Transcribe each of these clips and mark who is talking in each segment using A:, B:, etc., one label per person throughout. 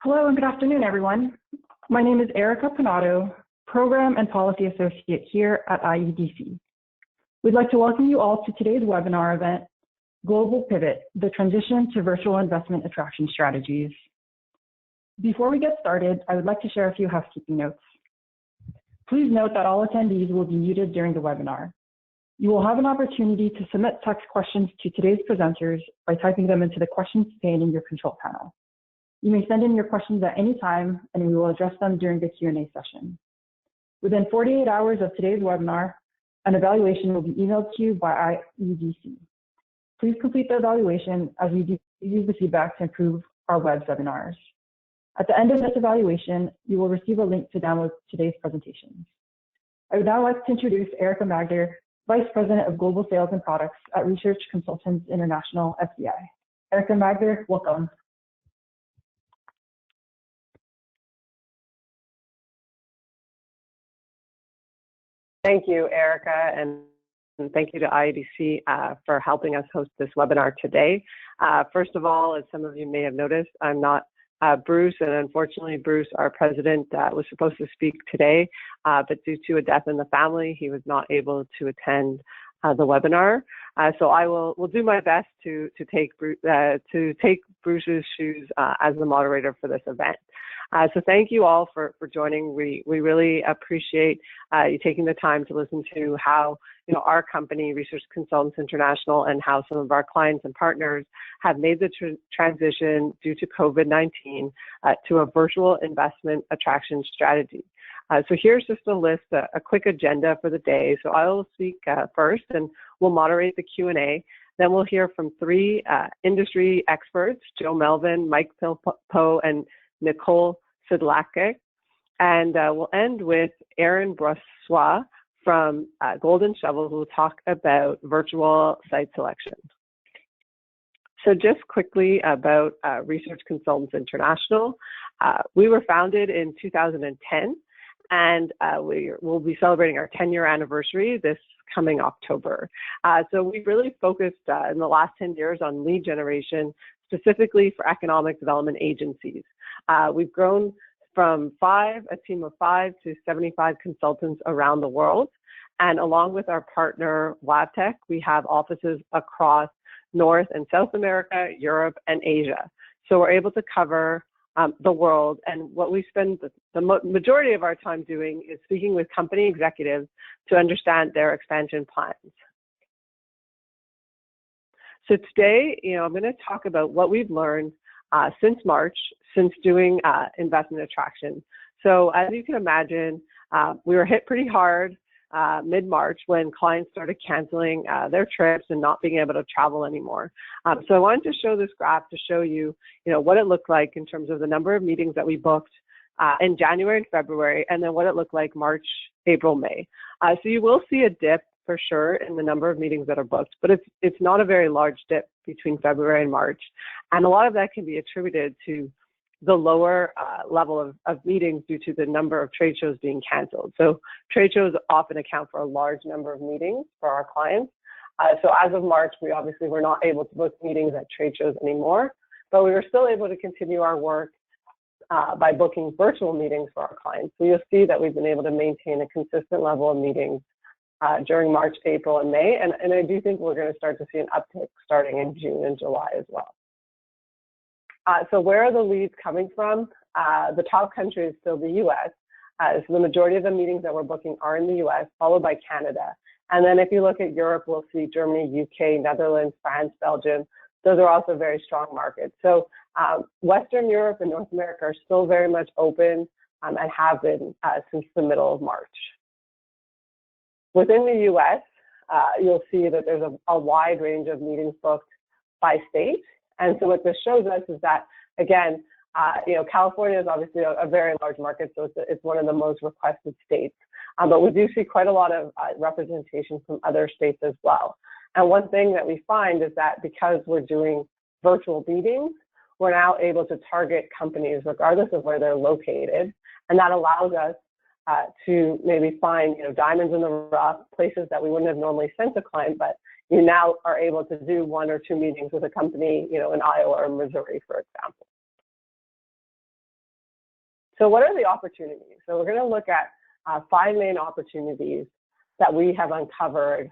A: Hello and good afternoon, everyone. My name is Erica Panato, Program and Policy Associate here at IEDC. We'd like to welcome you all to today's webinar event, Global Pivot, the Transition to Virtual Investment Attraction Strategies. Before we get started, I would like to share a few housekeeping notes. Please note that all attendees will be muted during the webinar. You will have an opportunity to submit text questions to today's presenters by typing them into the questions pane in your control panel. You may send in your questions at any time, and we will address them during the Q&A session. Within 48 hours of today's webinar, an evaluation will be emailed to you by IEDC. Please complete the evaluation as we use the feedback to improve our web webinars. At the end of this evaluation, you will receive a link to download today's presentations. I would now like to introduce Erica Magder, Vice President of Global Sales and Products at Research Consultants International FDI. Erica Magder, welcome.
B: Thank you, Erica, and thank you to IEDC for helping us host this webinar today. First of all, as some of you may have noticed, I'm not Bruce, and unfortunately, Bruce, our president, was supposed to speak today, but due to a death in the family, he was not able to attend the webinar. So I will do my best to take Bruce's shoes as the moderator for this event. So thank you all for joining. We really appreciate you taking the time to listen to how our company, Research Consultants International, and how some of our clients and partners have made the transition due to COVID-19 to a virtual investment attraction strategy. So here's just a list, a quick agenda for the day. So I will speak first, and we'll moderate the Q&A. Then we'll hear from three industry experts, Joe Melvin, Mike Poe, and Nicole Sidlacke. And we'll end with Aaron Broissoit from Golden Shovel, who will talk about virtual site selection. So just quickly about Research Consultants International. We were founded in 2010, and we'll be celebrating our 10-year anniversary this coming October. So we've really focused in the last 10 years on lead generation, specifically for economic development agencies. We've grown from a team of 5 to 75 consultants around the world. And along with our partner, WAVTech, we have offices across North and South America, Europe, and Asia. So we're able to cover the world. And what we spend the majority of our time doing is speaking with company executives to understand their expansion plans. So today, I'm going to talk about what we've learned since March, since doing investment attraction. So as you can imagine, we were hit pretty hard mid-March when clients started canceling their trips and not being able to travel anymore. So I wanted to show this graph to show you, what it looked like in terms of the number of meetings that we booked in January and February, and then what it looked like March, April, May. So you will see a dip for sure in the number of meetings that are booked, but it's not a very large dip between February and March. And a lot of that can be attributed to the lower level of meetings due to the number of trade shows being canceled. So trade shows often account for a large number of meetings for our clients. So as of March, we obviously were not able to book meetings at trade shows anymore, but we were still able to continue our work by booking virtual meetings for our clients. So you'll see that we've been able to maintain a consistent level of meetings during March, April, and May. And I do think we're going to start to see an uptick starting in June and July as well. So where are the leads coming from? The top country is still the US. So the majority of the meetings that we're booking are in the US, followed by Canada. And then if you look at Europe, we'll see Germany, UK, Netherlands, France, Belgium. Those are also very strong markets. So Western Europe and North America are still very much open and have been since the middle of March. Within the US, you'll see that there's a wide range of meetings booked by state. And so what this shows us is that, again, California is obviously a very large market, so it's one of the most requested states. But we do see quite a lot of representation from other states as well. And one thing that we find is that because we're doing virtual meetings, we're now able to target companies regardless of where they're located. And that allows us to maybe find, diamonds in the rough, places that we wouldn't have normally sent a client, but you now are able to do 1 or 2 meetings with a company, in Iowa or Missouri, for example. So what are the opportunities? So we're going to look at 5 main opportunities that we have uncovered.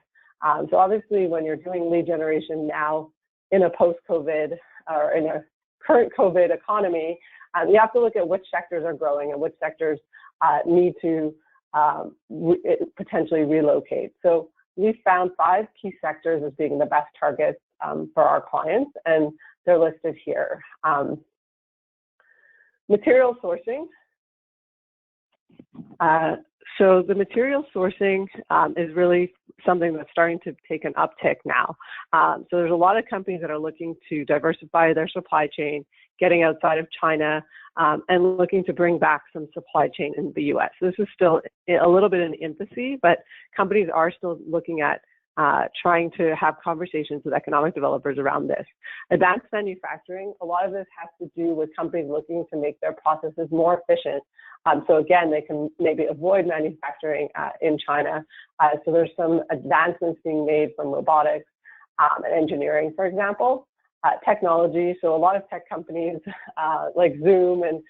B: So obviously, when you're doing lead generation now in a post-COVID or in a current COVID economy, you have to look at which sectors are growing and which sectors need to potentially relocate. So we found 5 key sectors as being the best targets for our clients, and they're listed here. Material sourcing. So the material sourcing is really something that's starting to take an uptick now. So there's a lot of companies that are looking to diversify their supply chain, getting outside of China, and looking to bring back some supply chain in the US. This is still a little bit in infancy, but companies are still looking at trying to have conversations with economic developers around this. Advanced manufacturing, a lot of this has to do with companies looking to make their processes more efficient. So again, they can maybe avoid manufacturing in China. So there's some advancements being made from robotics and engineering, for example. Technology, so a lot of tech companies like Zoom and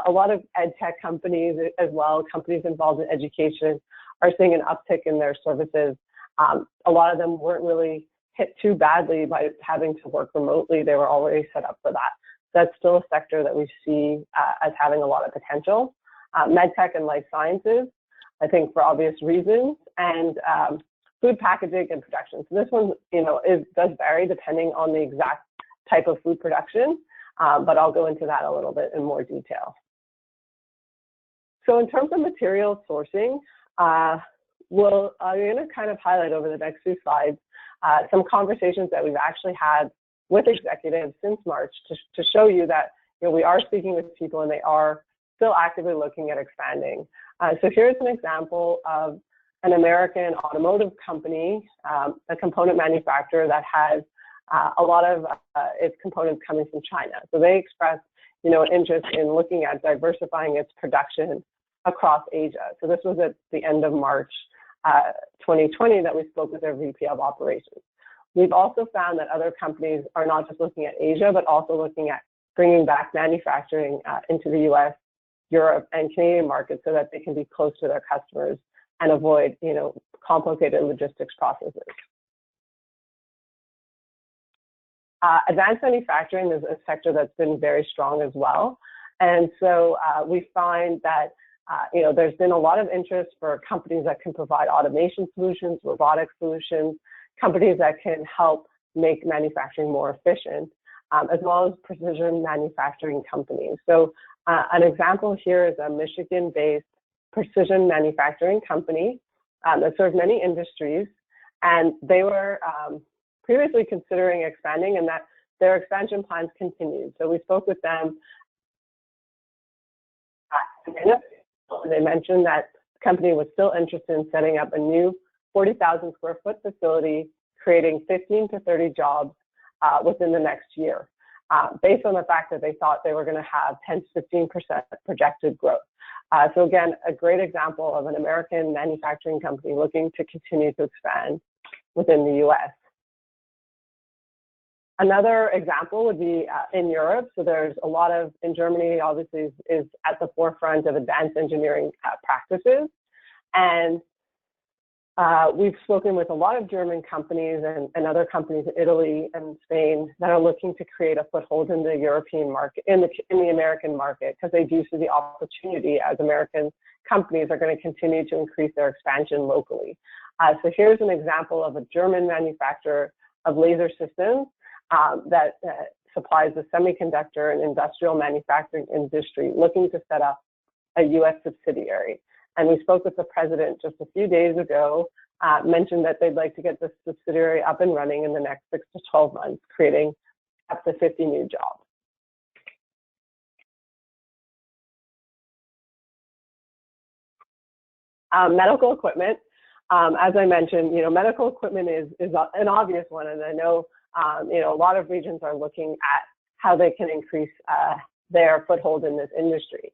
B: a lot of ed tech companies as well, companies involved in education, are seeing an uptick in their services. A lot of them weren't really hit too badly by having to work remotely. They were already set up for that. That's still a sector that we see as having a lot of potential. MedTech and life sciences, I think for obvious reasons, and food packaging and production. So this one, does vary depending on the exact type of food production, but I'll go into that a little bit in more detail. So in terms of material sourcing, I'm going to kind of highlight over the next few slides some conversations that we've actually had with executives since March to show you that we are speaking with people and they are still actively looking at expanding. So here's an example of an American automotive company, a component manufacturer that has a lot of its components coming from China. So they expressed, an interest in looking at diversifying its production across Asia. So this was at the end of March 2020 that we spoke with their VP of operations. We've also found that other companies are not just looking at Asia, but also looking at bringing back manufacturing into the US, Europe, and Canadian markets so that they can be close to their customers and avoid, complicated logistics processes. Advanced manufacturing is a sector that's been very strong as well. And so we find that, there's been a lot of interest for companies that can provide automation solutions, robotic solutions, companies that can help make manufacturing more efficient, as well as precision manufacturing companies. So an example here is a Michigan-based precision manufacturing company that serves many industries, and they were previously considering expanding, and that their expansion plans continued. So we spoke with them, and they mentioned that the company was still interested in setting up a new 40,000 square foot facility, creating 15 to 30 jobs within the next year, based on the fact that they thought they were going to have 10 to 15% projected growth. So again, a great example of an American manufacturing company looking to continue to expand within the US. Another example would be in Europe. So there's a lot of, in Germany, obviously is at the forefront of advanced engineering practices. And we've spoken with a lot of German companies and other companies in Italy and Spain that are looking to create a foothold in the European market, in the American market, because they do see the opportunity as American companies are going to continue to increase their expansion locally. So here's an example of a German manufacturer of laser systems that supplies the semiconductor and industrial manufacturing industry, looking to set up a US subsidiary. And we spoke with the president just a few days ago, mentioned that they'd like to get this subsidiary up and running in the next 6 to 12 months, creating up to 50 new jobs. Medical equipment. As I mentioned, medical equipment is an obvious one, and I know, a lot of regions are looking at how they can increase their foothold in this industry.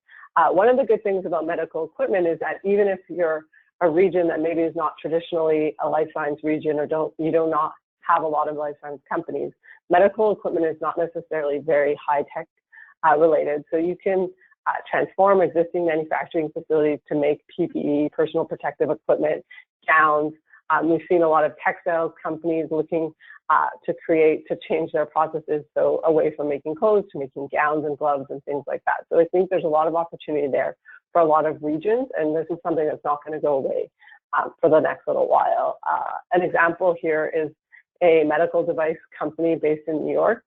B: One of the good things about medical equipment is that even if you're a region that maybe is not traditionally a life science region, or you do not have a lot of life science companies, medical equipment is not necessarily very high tech related. So you can transform existing manufacturing facilities to make PPE, personal protective equipment, gowns. We've seen a lot of textiles companies looking to change their processes, so away from making clothes to making gowns and gloves and things like that. So I think there's a lot of opportunity there for a lot of regions, and this is something that's not going to go away for the next little while. An example here is a medical device company based in New York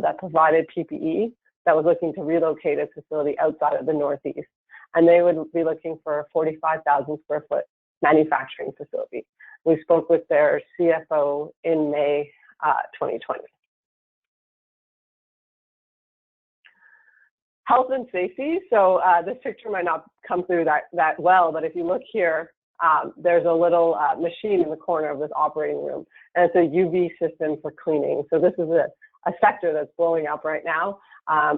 B: that provided PPE that was looking to relocate its facility outside of the Northeast. And they would be looking for a 45,000 square foot manufacturing facility. We spoke with their CFO in May 2020. Health and safety. So this picture might not come through that well, but if you look here, there's a little machine in the corner of this operating room, and it's a UV system for cleaning. So this is a sector that's blowing up right now.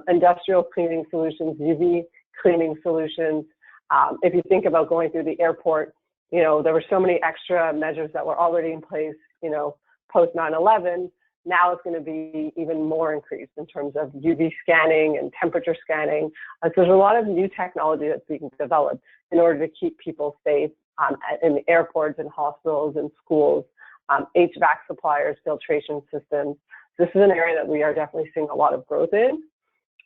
B: Industrial cleaning solutions, UV cleaning solutions. If you think about going through the airport, there were so many extra measures that were already in place, post 9/11. Now it's going to be even more increased in terms of UV scanning and temperature scanning. So there's a lot of new technology that's being developed in order to keep people safe in the airports and hospitals and schools, HVAC suppliers, filtration systems. This is an area that we are definitely seeing a lot of growth in.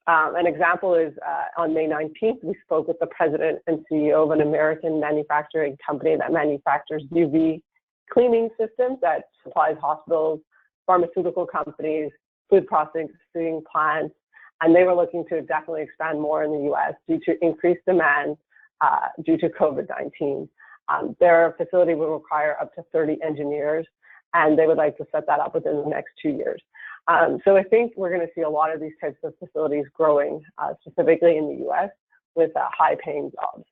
B: An example is on May 19th, we spoke with the president and CEO of an American manufacturing company that manufactures UV cleaning systems that supplies hospitals, pharmaceutical companies, food processing plants, and they were looking to definitely expand more in the US due to increased demand due to COVID-19. Their facility will require up to 30 engineers, and they would like to set that up within the next 2 years. So I think we're going to see a lot of these types of facilities growing, specifically in the US, with high-paying jobs.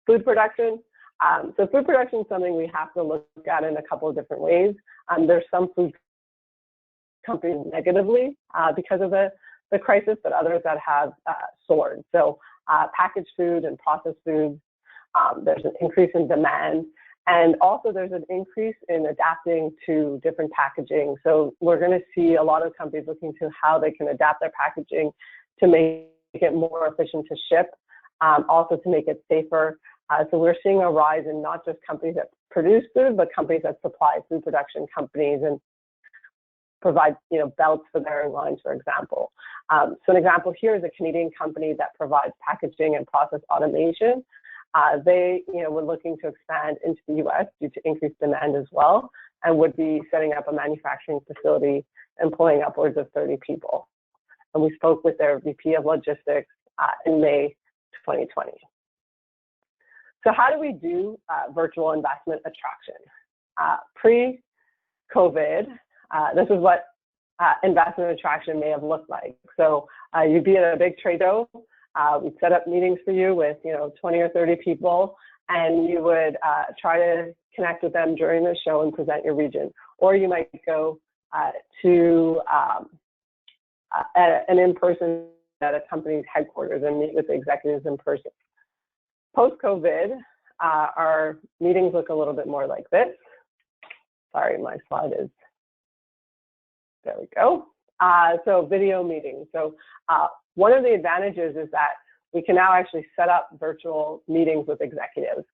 B: Food production. So food production is something we have to look at in a couple of different ways. There's some food companies negatively because of the crisis, but others that have soared. So packaged food and processed foods, there's an increase in demand. And also there's an increase in adapting to different packaging. So we're going to see a lot of companies looking to how they can adapt their packaging to make it more efficient to ship, also to make it safer. So we're seeing a rise in not just companies that produce food, but companies that supply food production companies and provide, belts for their lines, for example. So an example here is a Canadian company that provides packaging and process automation. They, were looking to expand into the US due to increased demand as well, and would be setting up a manufacturing facility employing upwards of 30 people. And we spoke with their VP of logistics in May 2020. So how do we do virtual investment attraction? Pre-COVID, this is what investment attraction may have looked like. So you'd be at a big trade show, we'd set up meetings for you with 20 or 30 people, and you would try to connect with them during the show and present your region. Or you might go to an in-person at a company's headquarters and meet with the executives in person. Post-COVID, our meetings look a little bit more like this. Sorry, my slide is, there we go. So video meetings. So one of the advantages is that we can now actually set up virtual meetings with executives.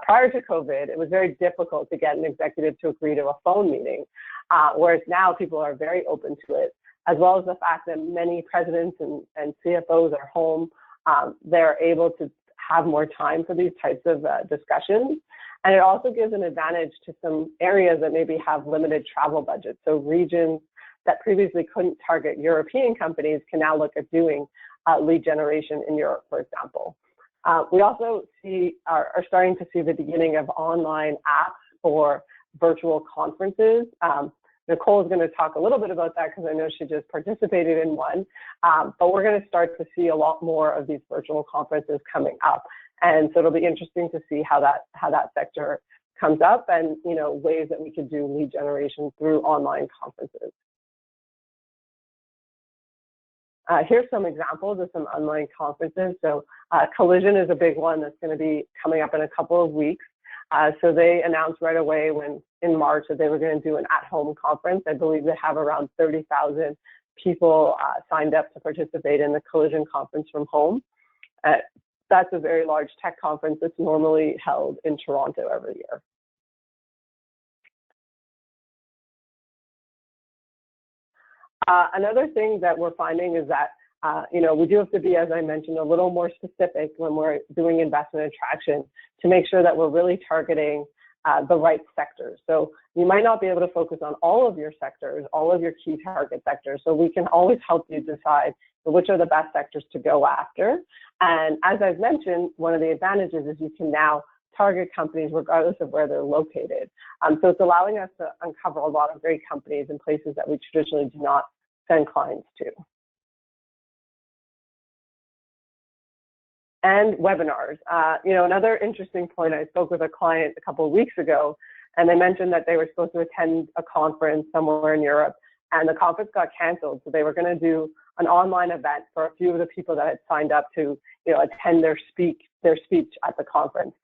B: Prior to COVID, it was very difficult to get an executive to agree to a phone meeting, whereas now people are very open to it, as well as the fact that many presidents and CFOs are home. They're able to have more time for these types of discussions. And it also gives an advantage to some areas that maybe have limited travel budgets. So regions that previously couldn't target European companies can now look at doing lead generation in Europe, for example. We also are starting to see the beginning of online apps for virtual conferences. Nicole is going to talk a little bit about that because I know she just participated in one, but we're going to start to see a lot more of these virtual conferences coming up. And so it'll be interesting to see how that sector comes up and ways that we could do lead generation through online conferences. Here's some examples of some online conferences. So Collision is a big one that's going to be coming up in a couple of weeks. So they announced right away in March that they were going to do an at-home conference. I believe they have around 30,000 people signed up to participate in the Collision Conference from home. That's a very large tech conference that's normally held in Toronto every year. Another thing that we're finding is that we do have to be, as I mentioned, a little more specific when we're doing investment attraction to make sure that we're really targeting the right sectors. So you might not be able to focus on all of your sectors, all of your key target sectors. So we can always help you decide which are the best sectors to go after. And as I've mentioned, one of the advantages is you can now target companies regardless of where they're located. So it's allowing us to uncover a lot of great companies in places that we traditionally do not send clients to. And webinars. Another interesting point, I spoke with a client a couple of weeks ago, and they mentioned that they were supposed to attend a conference somewhere in Europe, and the conference got canceled. So they were going to do an online event for a few of the people that had signed up to, attend their speech at the conference.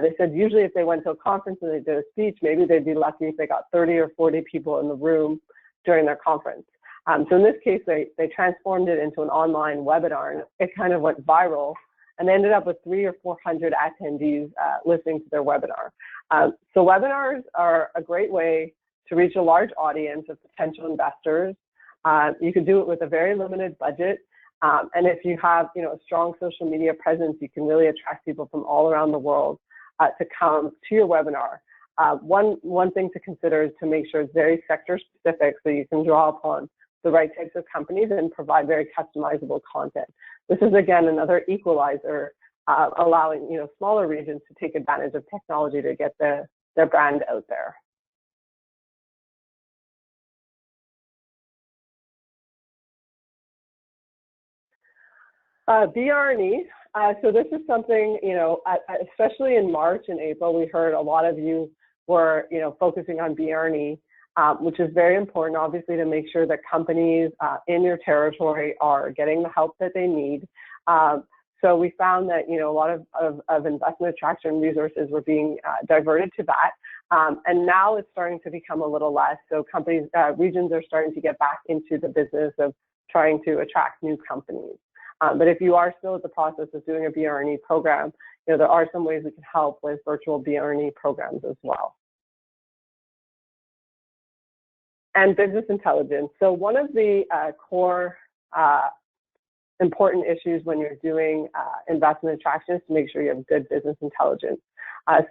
B: They said usually if they went to a conference and they did a speech, maybe they'd be lucky if they got 30 or 40 people in the room during their conference. So in this case, they transformed it into an online webinar, and it kind of went viral. And they ended up with 300 or 400 attendees listening to their webinar. So webinars are a great way to reach a large audience of potential investors. You can do it with a very limited budget. And if you have a strong social media presence, you can really attract people from all around the world to come to your webinar. One thing to consider is to make sure it's very sector specific so you can draw upon the right types of companies and provide very customizable content. This is, again, another equalizer, allowing smaller regions to take advantage of technology to get their brand out there. BR&E, so this is something, especially in March and April, we heard a lot of you were, focusing on BR&E, which is very important, obviously, to make sure that companies in your territory are getting the help that they need. So we found that, a lot of investment attraction resources were being diverted to that. And now it's starting to become a little less. So regions are starting to get back into the business of trying to attract new companies. But if you are still at the process of doing a BR&E program, there are some ways we can help with virtual BR&E programs as well. And business intelligence. So one of the core important issues when you're doing investment attraction is to make sure you have good business intelligence.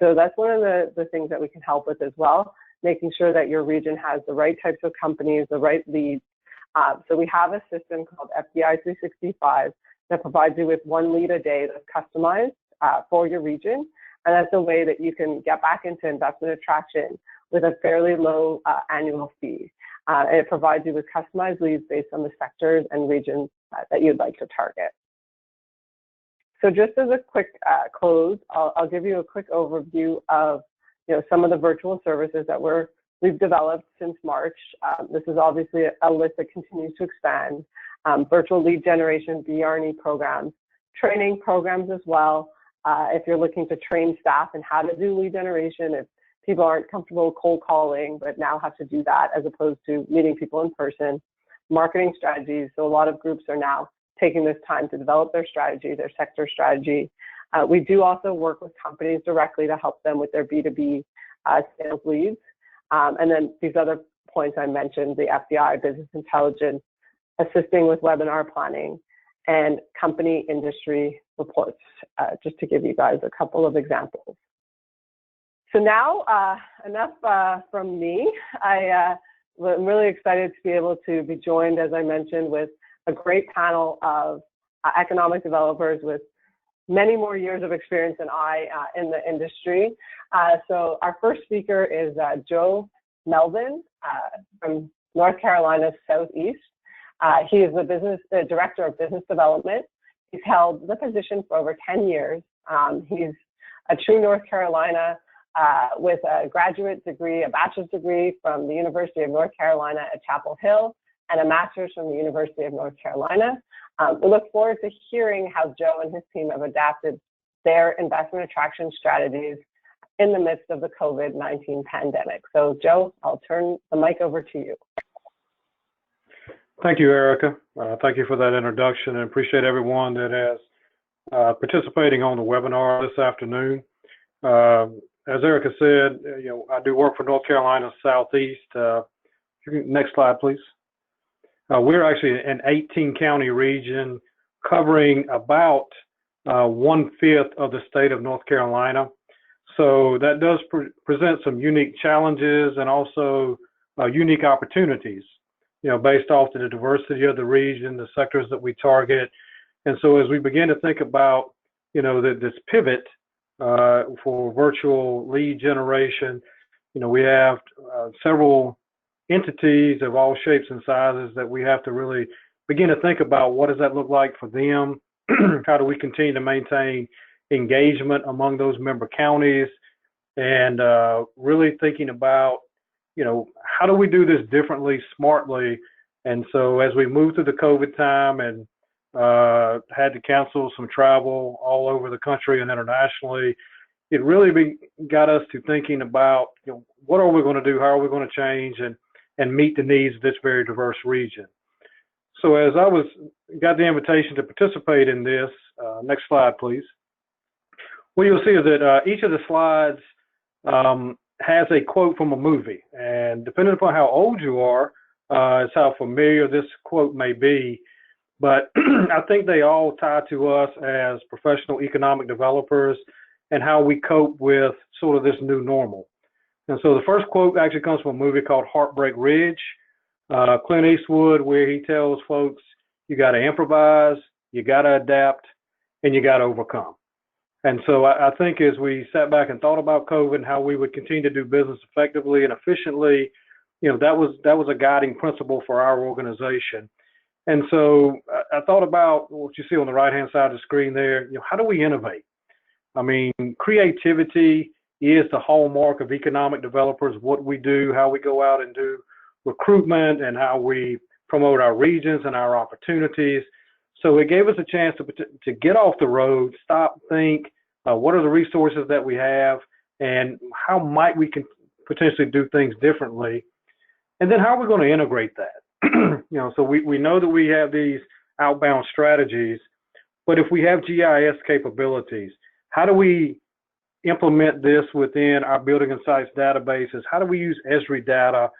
B: So that's one of the things that we can help with as well, making sure that your region has the right types of companies, the right leads. So we have a system called FDI 365 that provides you with one lead a day that's customized for your region. And that's a way that you can get back into investment attraction with a fairly low annual fee. And it provides you with customized leads based on the sectors and regions that you'd like to target. So just as a quick close, I'll give you a quick overview of some of the virtual services that we've developed since March. This is obviously a list that continues to expand. Virtual lead generation, BR&E programs, training programs as well. If you're looking to train staff in how to do lead generation, if people aren't comfortable cold calling, but now have to do that as opposed to meeting people in person. Marketing strategies. So a lot of groups are now taking this time to develop their strategy, their sector strategy. We do also work with companies directly to help them with their B2B sales leads. And then these other points I mentioned, the FDI, business intelligence, assisting with webinar planning, and company industry reports, just to give you guys a couple of examples. So now, enough from me. I'm really excited to be able to be joined, as I mentioned, with a great panel of economic developers with many more years of experience than I in the industry. So our first speaker is Joe Melvin from North Carolina's Southeast. He is the Director of Business Development. He's held the position for over 10 years. He's a true North Carolina with a graduate degree, a bachelor's degree from the University of North Carolina at Chapel Hill, and a master's from the University of North Carolina. We look forward to hearing how Joe and his team have adapted their investment attraction strategies in the midst of the COVID-19 pandemic. So Joe, I'll turn the mic over to you.
C: Thank you, Erica. Thank you for that introduction, and appreciate everyone that has participating on the webinar this afternoon. As Erica said, I do work for North Carolina Southeast. Next slide, please. We're actually an 18-county region covering about 1/5 of the state of North Carolina. So that does present some unique challenges and also unique opportunities, based off the diversity of the region, the sectors that we target. And so as we begin to think about, this pivot for virtual lead generation, we have several entities of all shapes and sizes that we have to really begin to think about what does that look like for them? How do we continue to maintain engagement among those member counties? And really thinking about, how do we do this differently, smartly? And so as we moved through the COVID time and had to cancel some travel all over the country and internationally, it really got us to thinking about, what are we going to do? How are we going to change and meet the needs of this very diverse region? So as I got the invitation to participate in this, next slide, please. What you'll see is that each of the slides has a quote from a movie, and depending upon how old you are, is how familiar this quote may be. But I think they all tie to us as professional economic developers and how we cope with sort of this new normal. And so the first quote actually comes from a movie called Heartbreak Ridge, Clint Eastwood, where he tells folks, you got to improvise, you got to adapt, and you got to overcome. And so I think as we sat back and thought about COVID and how we would continue to do business effectively and efficiently, that was a guiding principle for our organization. And so I thought about what you see on the right-hand side of the screen there. How do we innovate? I mean, creativity is the hallmark of economic developers, what we do, how we go out and do recruitment, and how we promote our regions and our opportunities. So it gave us a chance to get off the road, stop, think, what are the resources that we have, and how might we can potentially do things differently, and then how are we going to integrate that? So we know that we have these outbound strategies, but if we have GIS capabilities, how do we implement this within our building and sites databases? How do we use Esri data,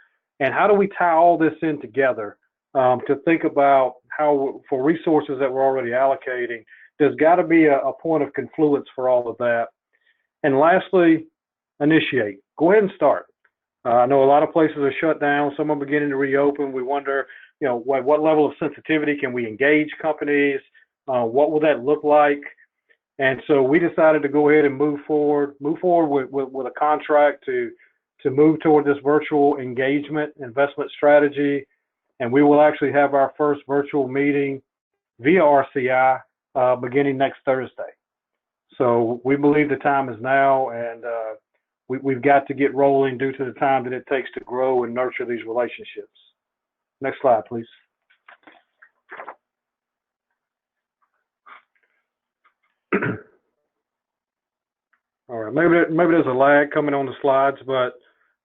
C: and how do we tie all this in together to think about how, for resources that we're already allocating, there's got to be a point of confluence for all of that. And lastly, initiate. Go ahead and start. I know a lot of places are shut down. Some are beginning to reopen. We wonder, what level of sensitivity can we engage companies? What will that look like? And so we decided to go ahead and move forward with a contract to move toward this virtual engagement investment strategy. And we will actually have our first virtual meeting via RCI beginning next Thursday. So we believe the time is now, and we've got to get rolling due to the time that it takes to grow and nurture these relationships. Next slide, please. All right, maybe there's a lag coming on the slides, but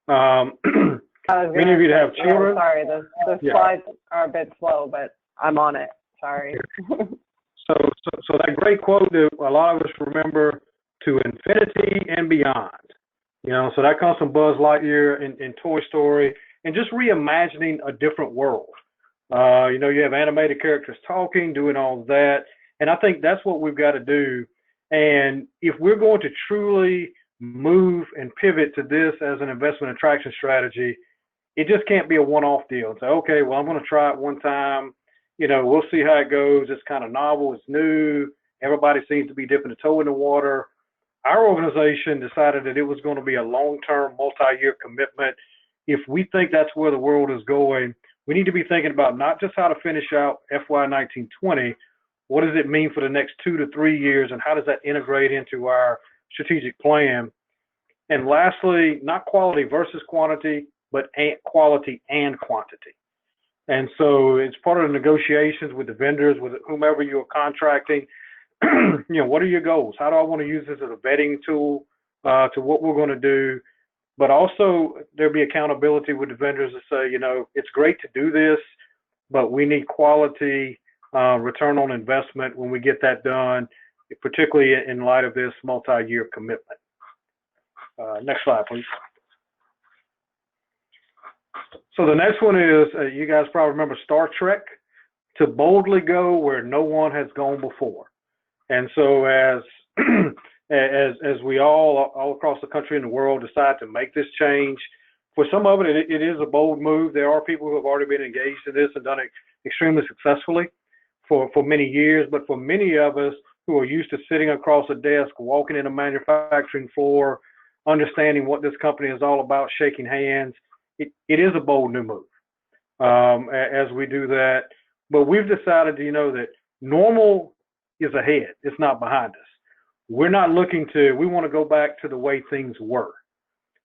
C: many of you that have children.
B: Sorry, the slides are a bit slow, but I'm on it. Sorry.
C: So that great quote that a lot of us remember, to infinity and beyond. So that comes from Buzz Lightyear in Toy Story, and just reimagining a different world. You have animated characters talking, doing all of that, and I think that's what we've got to do. And if we're going to truly move and pivot to this as an investment attraction strategy, it just can't be a one-off deal and say, okay, well, I'm going to try it one time. We'll see how it goes. It's kind of novel. It's new. Everybody seems to be dipping a toe in the water. Our organization decided that it was going to be a long-term, multi-year commitment. If we think that's where the world is going, we need to be thinking about not just how to finish out FY 1920, what does it mean for the next 2 to 3 years, and how does that integrate into our strategic plan? And lastly, not quality versus quantity, but quality and quantity. And so it's part of the negotiations with the vendors, with whomever you're contracting. What are your goals? How do I want to use this as a vetting tool to what we're going to do? But also there'll be accountability with the vendors to say, it's great to do this, but we need quality return on investment when we get that done, particularly in light of this multi-year commitment. Next slide, please. So the next one is, you guys probably remember Star Trek, to boldly go where no one has gone before. And so as we all across the country and the world decide to make this change, for some of it, it is a bold move. There are people who have already been engaged in this and done it extremely successfully for many years. But for many of us who are used to sitting across a desk, walking in a manufacturing floor, understanding what this company is all about, shaking hands, it is a bold new move as we do that. But we've decided, that normal is ahead. It's not behind us. We're not looking we want to go back to the way things were,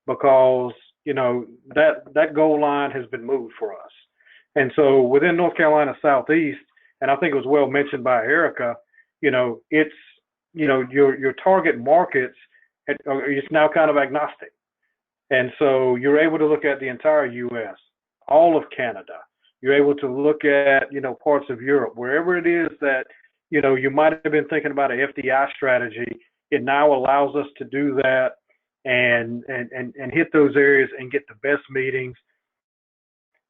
C: because, that goal line has been moved for us. And so within North Carolina Southeast, and I think it was well mentioned by Erica, it's, your target markets, it's now kind of agnostic. And so you're able to look at the entire U.S., all of Canada. You're able to look at, parts of Europe, wherever it is that, you might have been thinking about an FDI strategy. It now allows us to do that and hit those areas and get the best meetings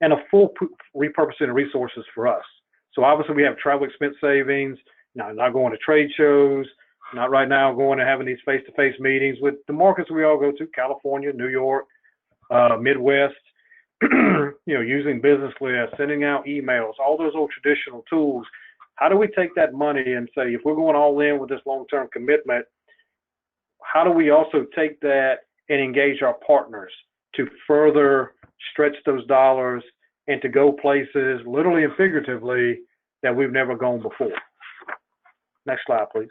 C: and a full repurposing of resources for us. So obviously we have travel expense savings, not going to trade shows, not right now going to having these face-to-face meetings with the markets we all go to, California, New York, Midwest, using business lists, sending out emails, all those old traditional tools. How do we take that money and say, if we're going all in with this long-term commitment, how do we also take that and engage our partners to further stretch those dollars and to go places, literally and figuratively, that we've never gone before? Next slide, please.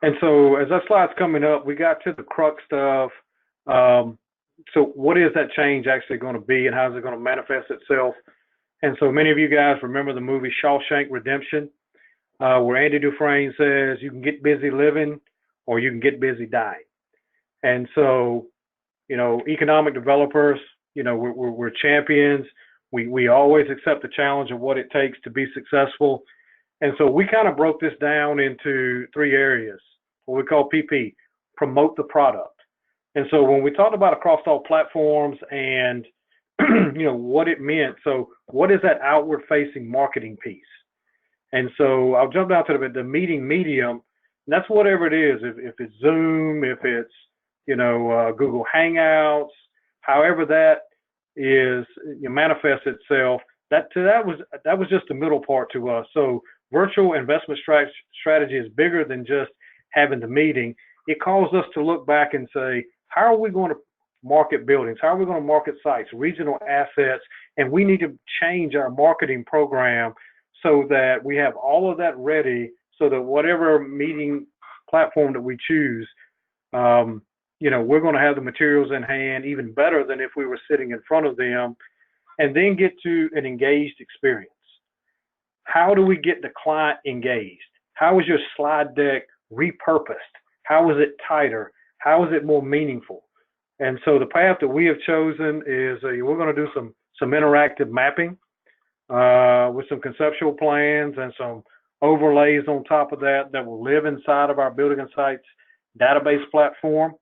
C: And so as that slide's coming up, we got to the crux of, so what is that change actually going to be, and how is it going to manifest itself? And so many of you guys remember the movie Shawshank Redemption, where Andy Dufresne says you can get busy living or you can get busy dying. And so, economic developers, we're champions. We always accept the challenge of what it takes to be successful. And so we kind of broke this down into 3 areas, what we call PP, promote the product. And so when we talked about across all platforms and, what it meant, so what is that outward facing marketing piece? And so I'll jump down to the meeting medium, and that's whatever it is, if it's Zoom, if it's, Google Hangouts, however that is, manifests itself, that was just the middle part to us. So virtual investment strategy is bigger than just having the meeting. It calls us to look back and say, how are we going to market buildings? How are we going to market sites, regional assets? And we need to change our marketing program so that we have all of that ready, so that whatever meeting platform that we choose, we're going to have the materials in hand even better than if we were sitting in front of them, and then get to an engaged experience. How do we get the client engaged? How is your slide deck repurposed? How is it tighter? How is it more meaningful? And so the path that we have chosen is we're going to do some interactive mapping with some conceptual plans and some overlays on top of that will live inside of our Building Insights database platform.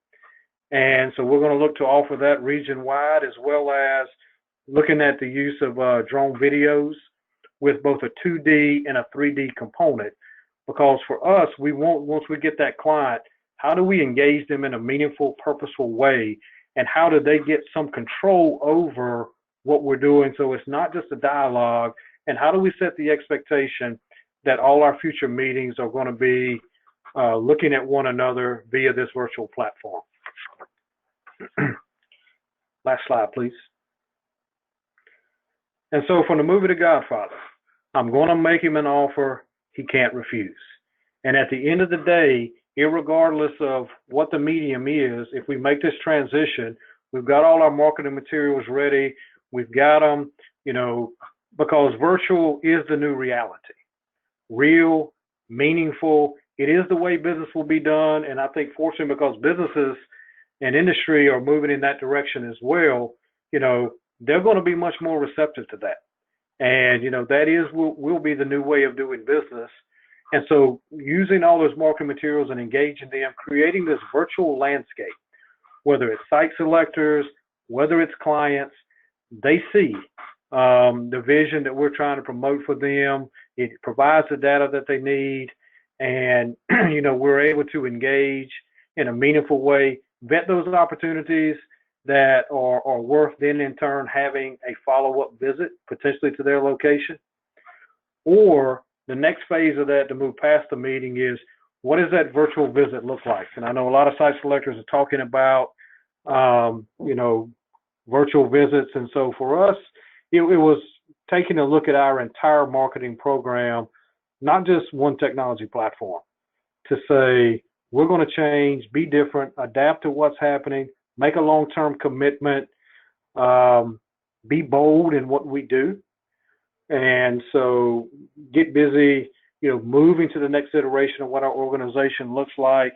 C: And so we're going to look to offer that region-wide, as well as looking at the use of drone videos with both a 2D and a 3D component. Because for us, we want, once we get that client, how do we engage them in a meaningful, purposeful way? And how do they get some control over what we're doing, so it's not just a dialogue? And how do we set the expectation that all our future meetings are going to be looking at one another via this virtual platform? Last slide, please. And so from the movie The Godfather, I'm going to make him an offer he can't refuse. And at the end of the day, irregardless of what the medium is, if we make this transition, we've got all our marketing materials ready. We've got them, because virtual is the new reality. Real, meaningful. It is the way business will be done. And I think, fortunately, because businesses and industry are moving in that direction as well, they're going to be much more receptive to that. And, that will be the new way of doing business. And so using all those marketing materials and engaging them, creating this virtual landscape, whether it's site selectors, whether it's clients, they see the vision that we're trying to promote for them. It provides the data that they need. And, we're able to engage in a meaningful way, vet those opportunities that are worth then in turn having a follow-up visit potentially to their location. Or the next phase of that to move past the meeting is, what does that virtual visit look like? And I know a lot of site selectors are talking about, virtual visits. And so for us, it was taking a look at our entire marketing program, not just one technology platform, to say, we're going to change, be different, adapt to what's happening, make a long-term commitment, be bold in what we do. And so get busy, moving to the next iteration of what our organization looks like,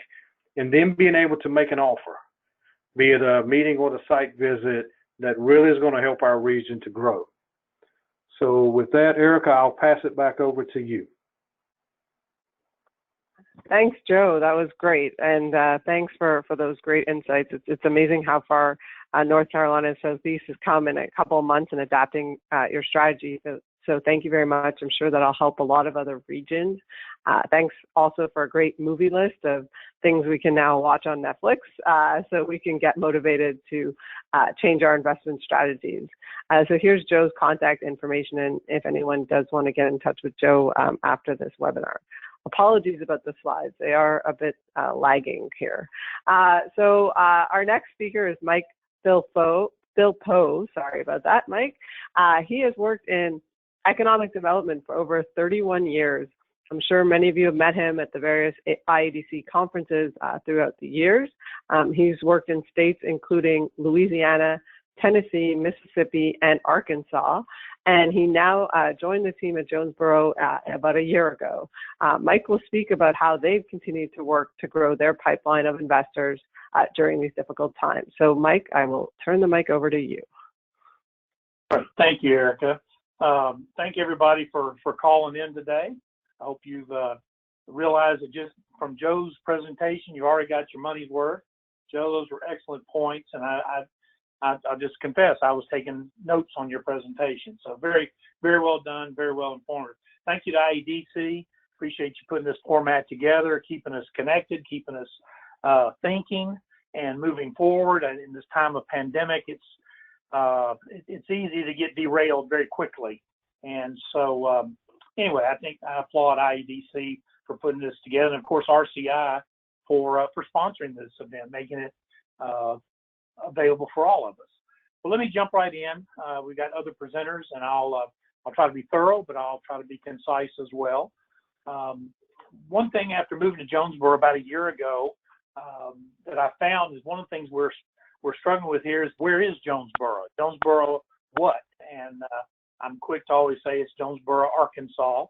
C: and then being able to make an offer, be it a meeting or the site visit, that really is going to help our region to grow. So with that, Erica, I'll pass it back over to you.
B: Thanks, Joe. That was great. And thanks for those great insights. It's amazing how far North Carolina Southeast has come in a couple of months in adapting your strategy. So thank you very much. I'm sure that'll help a lot of other regions. Thanks also for a great movie list of things we can now watch on Netflix so we can get motivated to change our investment strategies. So here's Joe's contact information, and if anyone does want to get in touch with Joe after this webinar. Apologies about the slides. They are a bit lagging here. So our next speaker is Mike Philpoe. Sorry about that, Mike. He has worked in economic development for over 31 years. I'm sure many of you have met him at the various IEDC conferences throughout the years. He's worked in states including Louisiana, Tennessee, Mississippi, and Arkansas. And he now joined the team at JONESBORO about a year ago. Mike will speak about how they've continued to work to grow their pipeline of investors during these difficult times. So Mike, I will turn the mic over to you.
D: Thank you, Erica. Thank you, everybody, for calling in today. I hope you've realized that just from Joe's presentation, you already got your money's worth. Joe, those were excellent points, and I'll just confess, I was taking notes on your presentation. So very, very well done, very well informative. Thank you to IEDC. Appreciate you putting this format together, keeping us connected, keeping us thinking and moving forward. And in this time of pandemic, it's easy to get derailed very quickly. And so anyway, I think I applaud IEDC for putting this together, and of course RCI for sponsoring this event, making it available for all of us. Well, let me jump right in. We've got other presenters, and I'll try to be thorough, but I'll try to be concise as well. One thing after moving to JONESBORO about a year ago that I found is one of the things we're struggling with here is, where is JONESBORO? JONESBORO what? And I'm quick to always say it's JONESBORO, Arkansas,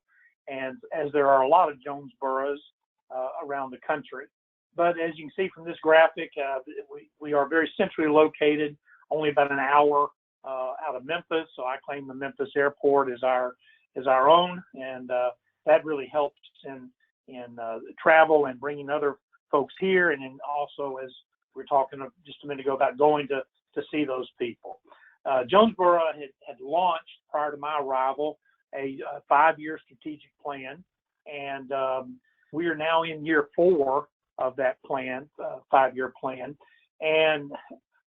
D: and as there are a lot of JONESBOROs around the country. But as you can see from this graphic, we are very centrally located, only about an hour out of Memphis. So I claim the Memphis airport is our own, and that really helps in travel and bringing other folks here, and then also, as we were talking just a minute ago, about going to see those people. JONESBORO had launched, prior to my arrival, a 5-year strategic plan, and we are now in year 4 of that plan, 5-year plan. And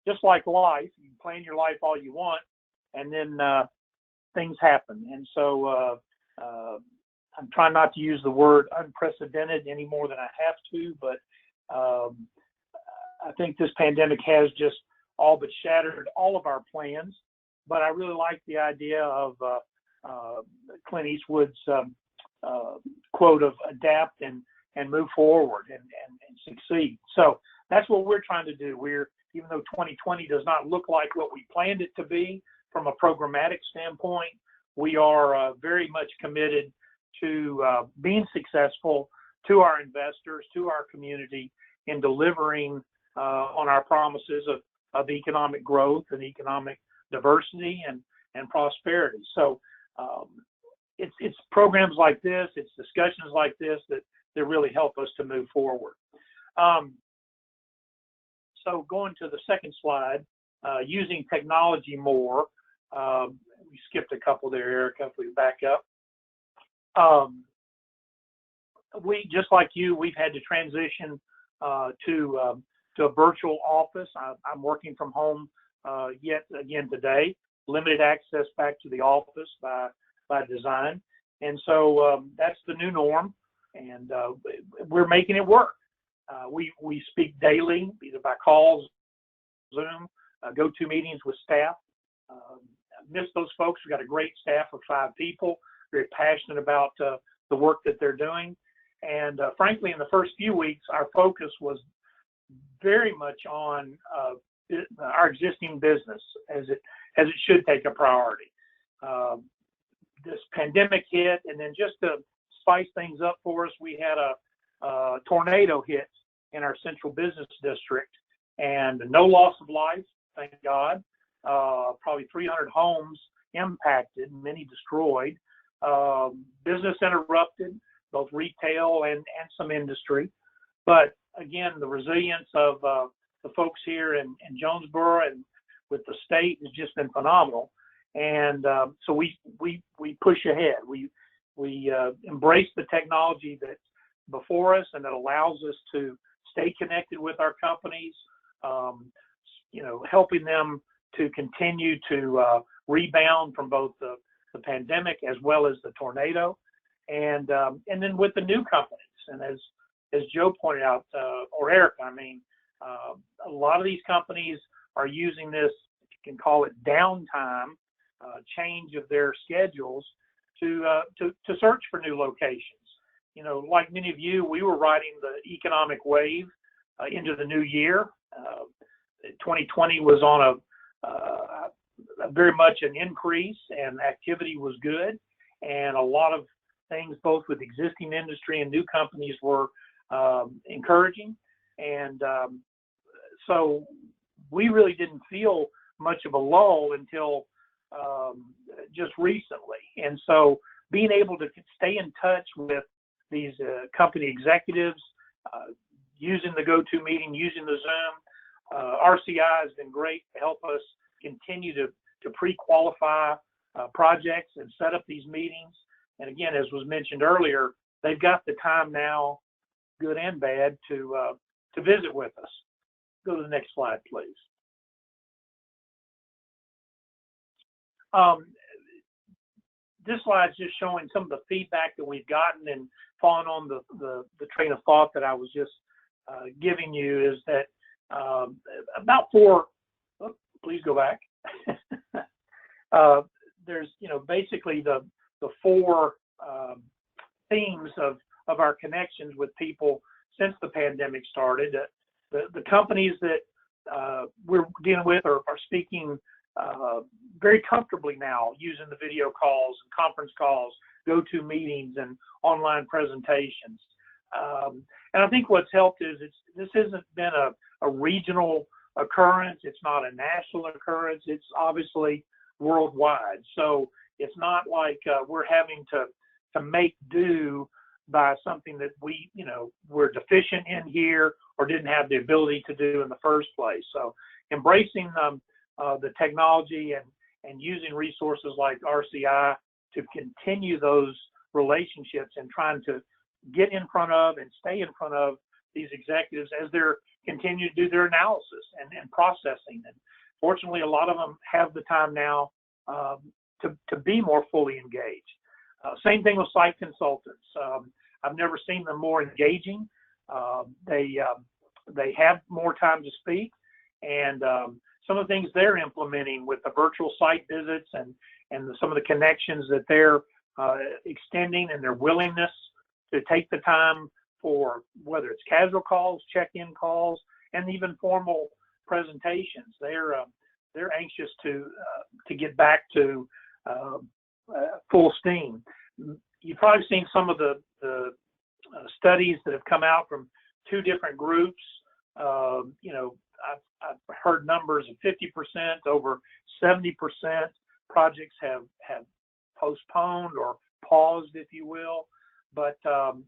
D: just like life, you can plan your life all you want, and then things happen. And so I'm trying not to use the word unprecedented any more than I have to, but I think this pandemic has just all but shattered all of our plans. But I really like the idea of Clint Eastwood's quote of adapt and move forward and succeed. So that's what we're trying to do. Even though 2020 does not look like what we planned it to be from a programmatic standpoint, we are very much committed to being successful to our investors, to our community, in delivering on our promises of economic growth and economic diversity and prosperity. So it's programs like this, it's discussions like this that really help us to move forward. So going to the second slide, using technology more. We skipped a couple there, Erica, if we back up. We, just like you, we've had to transition to a virtual office. I'm working from home yet again today. Limited access back to the office by design, and so that's the new norm, and we're making it work. We speak daily, either by calls, Zoom, go-to meetings with staff. I miss those folks. We've got a great staff of 5 people, very passionate about the work that they're doing. And frankly, in the first few weeks, our focus was very much on our existing business, as it should take a priority. This pandemic hit, and then just to spice things up for us, we had a tornado hit in our central business district, and no loss of life, thank God. Probably 300 homes impacted, many destroyed, business interrupted, both retail and some industry. But again, the resilience of the folks here in Jonesboro and with the state has just been phenomenal. And so we push ahead. We embrace the technology that's before us and that allows us to stay connected with our companies, helping them to continue to rebound from both the pandemic as well as the tornado, and then with the new companies. And as Joe pointed out, or Eric, a lot of these companies are using this, you can call it downtime, change of their schedules to search for new locations. Like many of you, we were riding the economic wave into the new year. 2020 was on a very much an increase, and activity was good, and a lot of things both with existing industry and new companies were encouraging. And so we really didn't feel much of a lull until just recently. And so being able to stay in touch with these company executives, using the go-to meeting, using the Zoom, RCI has been great to help us continue to pre-qualify projects and set up these meetings. And again, as was mentioned earlier, they've got the time now, good and bad, to visit with us. Go to the next slide, please. This slide is just showing some of the feedback that we've gotten, and following on the train of thought that I was just giving you, is that about 4, please go back. There's, basically the 4 themes of our connections with people since the pandemic started. The companies that we're dealing with are speaking very comfortably now, using the video calls and conference calls, go-to meetings, and online presentations. And I think what's helped is this hasn't been a regional occurrence. It's not a national occurrence. It's obviously worldwide. So it's not like we're having to make do by something that we're deficient in here or didn't have the ability to do in the first place. So embracing the technology and using resources like RCI to continue those relationships and trying to get in front of and stay in front of these executives as they're continue to do their analysis and processing. And fortunately, a lot of them have the time now to be more fully engaged. Same thing with site consultants. I've never seen them more engaging. They have more time to speak, and some of the things they're implementing with the virtual site visits and some of the connections that they're extending, and their willingness to take the time for whether it's casual calls, check-in calls, and even formal presentations. They're anxious to get back to full steam. You've probably seen some of the studies that have come out from 2 different groups. I've heard numbers of 50%, over 70% projects have postponed or paused, if you will. But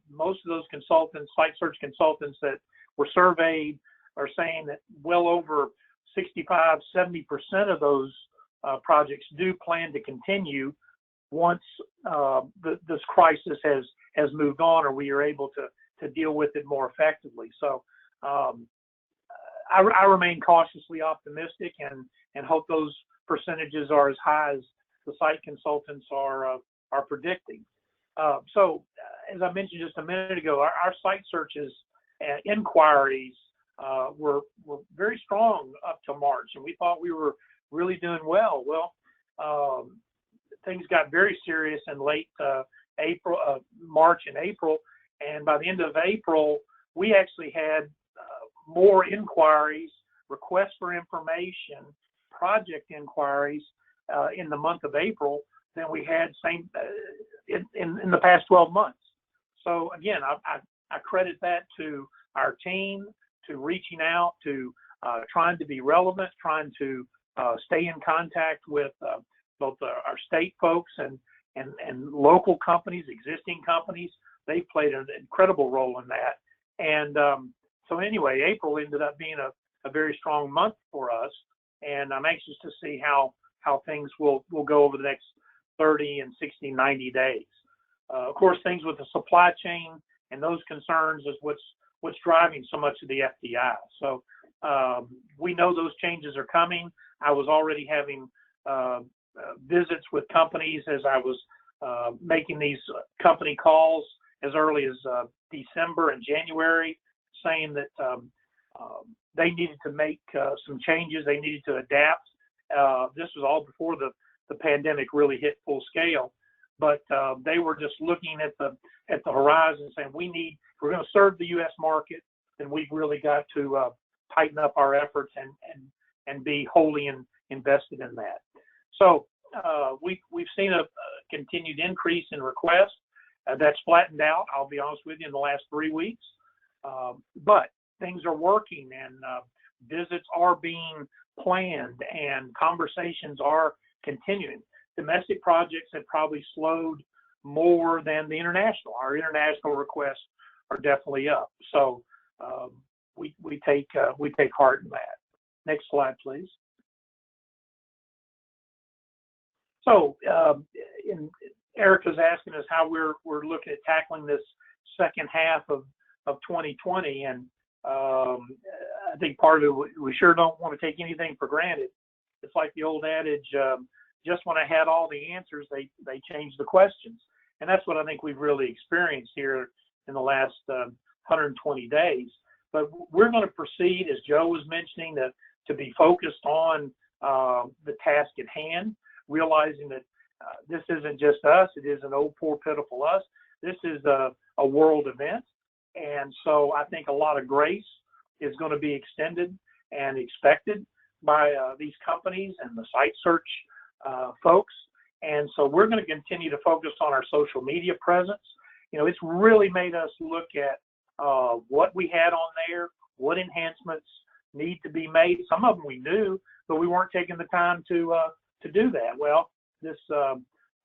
D: most of those consultants, site search consultants that were surveyed, are saying that well over 65, 70% of those projects do plan to continue once this crisis has moved on, or we are able to deal with it more effectively. So I remain cautiously optimistic and hope those percentages are as high as the site consultants are predicting. So as I mentioned just a minute ago, our site searches and inquiries were very strong up to March, and we thought we were really doing well. Well, things got very serious in late March and April, and by the end of April, we actually had more inquiries, requests for information, project inquiries in the month of April than we had in the past 12 months. So again, I credit that to our team, to reaching out, to trying to be relevant, trying to stay in contact with both our state folks and local companies, existing companies. They played an incredible role in that. And so anyway, April ended up being a very strong month for us, and I'm anxious to see how things will go over the next 30 and 60, 90 days. Of course, things with the supply chain and those concerns is what's driving so much of the FDI. So we know those changes are coming. I was already having visits with companies as I was making these company calls as early as December and January, saying that they needed to make some changes. They needed to adapt. This was all before the pandemic really hit full scale, but they were just looking at the horizon, saying if we're going to serve the U.S. market, then we've really got to tighten up our efforts and be wholly invested in that. So we've seen a continued increase in requests. That's flattened out, I'll be honest with you, in the last 3 weeks. But things are working, and visits are being planned, and conversations are continuing. Domestic projects have probably slowed more than the international. Our international requests are definitely up. So we take heart in that. Next slide, please. So Erica's asking us how we're looking at tackling this second half of 2020, and I think part of it, we sure don't want to take anything for granted. It's like the old adage, just when I had all the answers, they changed the questions. And that's what I think we've really experienced here in the last 120 days. But we're going to proceed, as Joe was mentioning, to be focused on the task at hand, realizing that this isn't just us. It isn't oh, poor, pitiful us. This is a world event. And so I think a lot of grace is going to be extended and expected by these companies and the site search folks. And so we're going to continue to focus on our social media presence. You know, it's really made us look at what we had on there, what enhancements need to be made. Some of them we knew, but we weren't taking the time to do that. Well, this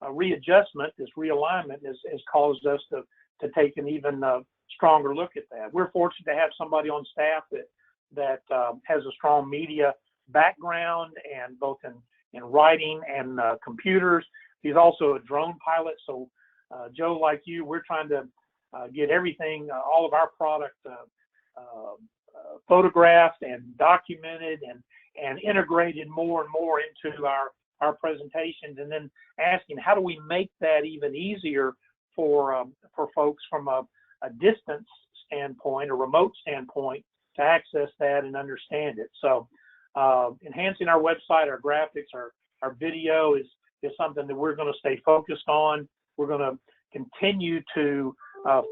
D: readjustment, this realignment has caused us to take an even stronger look at that. We're fortunate to have somebody on staff that has a strong media background, and both in writing and computers. He's also a drone pilot. So Joe, like you, we're trying to get everything, all of our product photographed and documented and integrated more and more into our presentations, and then asking how do we make that even easier for folks from a distance standpoint, a remote standpoint, to access that and understand it. So enhancing our website, our graphics, our video is something that we're going to stay focused on. We're going to continue to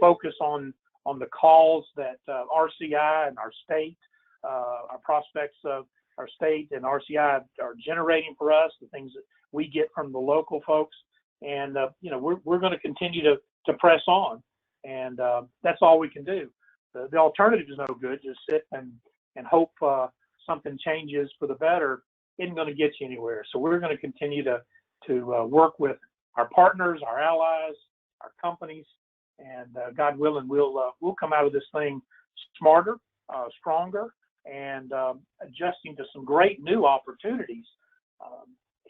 D: focus on the calls that RCI and our state, our prospects of our state and RCI are generating for us, the things that we get from the local folks. And, you know, we're going to continue to press on. And that's all we can do. The alternative is no good. Just sit and hope something changes for the better isn't going to get you anywhere. So we're going to continue to work with our partners, our allies, our companies, and God willing, we'll come out of this thing smarter, stronger, and adjusting to some great new opportunities.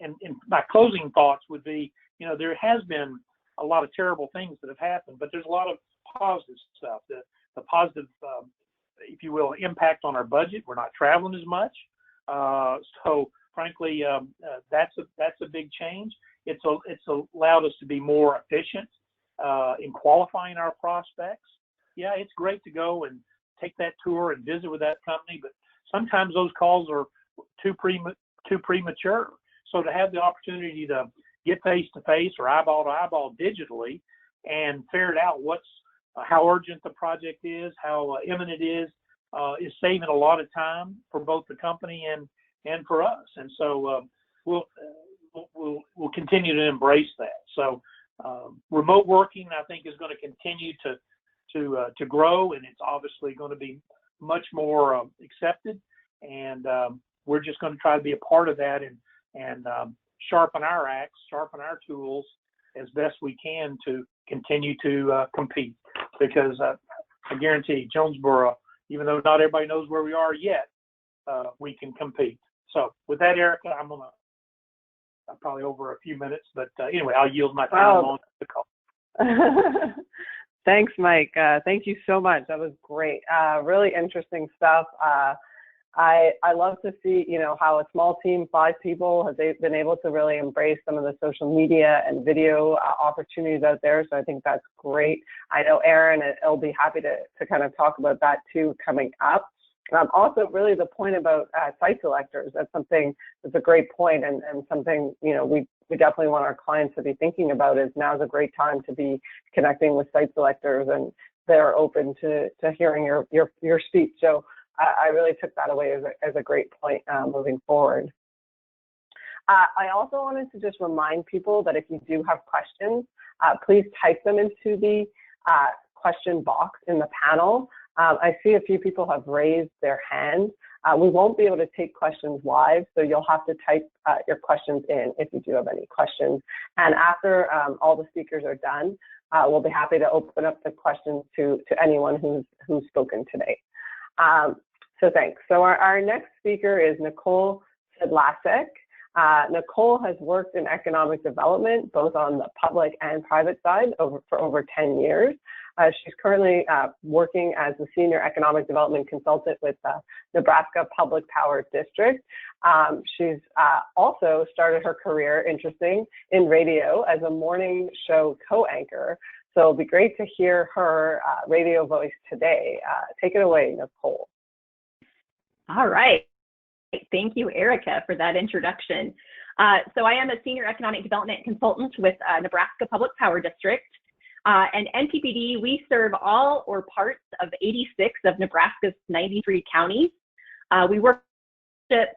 D: And my closing thoughts would be, there has been a lot of terrible things that have happened, but there's a lot of positive stuff. The positive, if you will, impact on our budget. We're not traveling as much, so frankly, that's a big change. It's allowed us to be more efficient in qualifying our prospects. Yeah, it's great to go and take that tour and visit with that company, but sometimes those calls are too premature. So to have the opportunity to get face to face or eyeball to eyeball digitally and ferret out how urgent the project is, how imminent it is saving a lot of time for both the company and for us. And so we'll continue to embrace that. So remote working, I think, is going to continue to grow, and it's obviously going to be much more accepted. And we're just going to try to be a part of that and sharpen our axe, sharpen our tools as best we can to continue to compete. Because I guarantee Jonesboro, even though not everybody knows where we are yet, we can compete. So with that, Erica, I'm probably over a few minutes, but anyway, I'll yield my time on the call.
B: Thanks, Mike. Thank you so much. That was great. Really interesting stuff. I love to see, how a small team, 5 people, has been able to really embrace some of the social media and video opportunities out there. So I think that's great. I know Aaron will be happy to kind of talk about that too coming up. Also, really the point about site selectors, that's a great point, and something, we definitely want our clients to be thinking about is now's a great time to be connecting with site selectors, and they're open to hearing your speech. So I really took that away as a great point moving forward. I also wanted to just remind people that if you do have questions, please type them into the question box in the panel. I see a few people have raised their hands. We won't be able to take questions live, so you'll have to type your questions in if you do have any questions. And after all the speakers are done, we'll be happy to open up the questions to anyone who's spoken today. So thanks. So our next speaker is Nicole Sedlasek. Nicole has worked in economic development, both on the public and private side for over 10 years. She's currently working as a senior economic development consultant with Nebraska Public Power District. She's also started her career, interesting, in radio as a morning show co-anchor. So it'll be great to hear her radio voice today. Take it away, Nicole.
E: All right. Thank you, Erica, for that introduction. So I am a senior economic development consultant with Nebraska Public Power District. And NPPD, we serve all or parts of 86 of Nebraska's 93 counties. We work with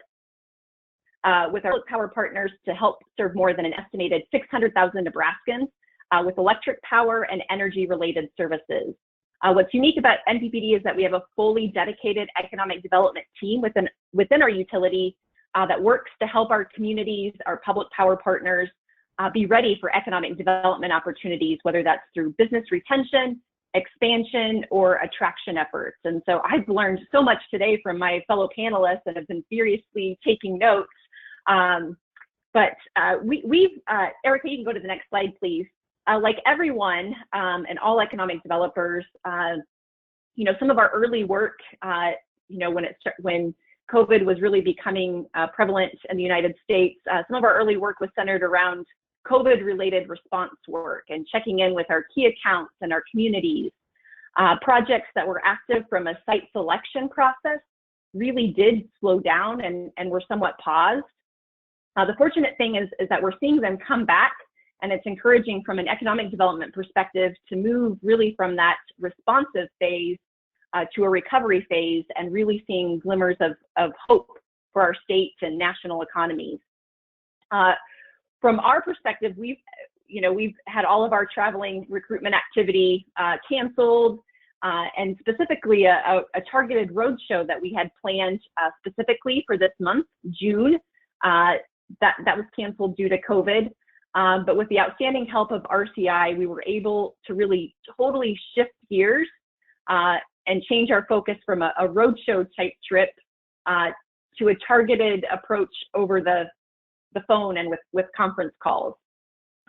E: our public power partners to help serve more than an estimated 600,000 Nebraskans with electric power and energy-related services. What's unique about NPPD is that we have a fully dedicated economic development team within our utility that works to help our communities, our public power partners, be ready for economic development opportunities, whether that's through business retention, expansion, or attraction efforts. And so I've learned so much today from my fellow panelists and have been furiously taking notes. But Erica, you can go to the next slide, please. Like everyone and all economic developers, some of our early work, when COVID was really becoming prevalent in the United States, some of our early work was centered around COVID-related response work and checking in with our key accounts and our communities. Projects that were active from a site selection process really did slow down and were somewhat paused. The fortunate thing is that we're seeing them come back, and it's encouraging from an economic development perspective to move really from that responsive phase to a recovery phase and really seeing glimmers of hope for our state and national economies. From our perspective, we've had all of our traveling recruitment activity canceled. and specifically a targeted roadshow that we had planned specifically for this month, June. That was canceled due to COVID. But with the outstanding help of RCI, we were able to really totally shift gears and change our focus from a roadshow type trip to a targeted approach over the phone and with conference calls.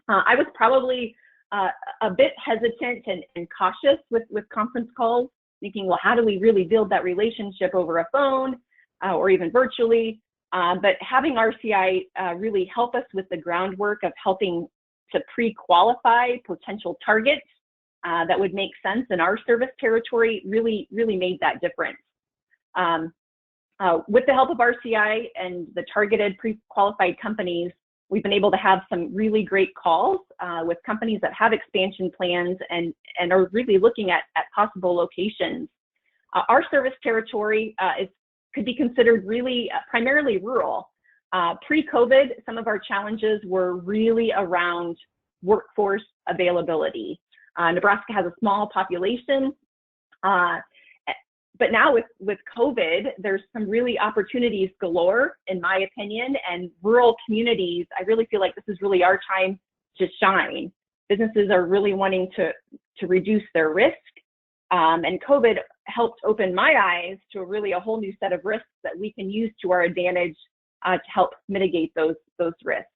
E: I was probably a bit hesitant and cautious with conference calls, thinking, well, how do we really build that relationship over a phone or even virtually? But having RCI really help us with the groundwork of helping to pre-qualify potential targets that would make sense in our service territory really made that difference. With the help of RCI and the targeted pre-qualified companies, we've been able to have some really great calls with companies that have expansion plans and are really looking at possible locations. Our service territory could be considered really primarily rural. Pre-COVID, some of our challenges were really around workforce availability. Nebraska has a small population, but now with COVID, there's some really opportunities galore, in my opinion, and rural communities, I really feel like this is really our time to shine. Businesses are really wanting to reduce their risk, and COVID helped open my eyes to a whole new set of risks that we can use to our advantage to help mitigate those risks.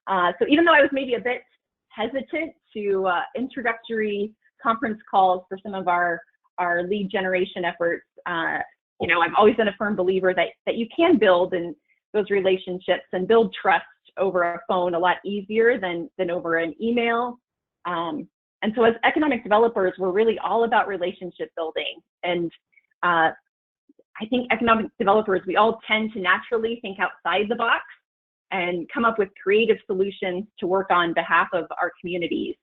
E: So even though I was maybe a bit hesitant to introductory conference calls for some of our lead generation efforts, you know, I've always been a firm believer that you can build in those relationships and build trust over a phone a lot easier than over an email. And so as economic developers, we're really all about relationship building. And I think economic developers, we all tend to naturally think outside the box and come up with creative solutions to work on behalf of our communities.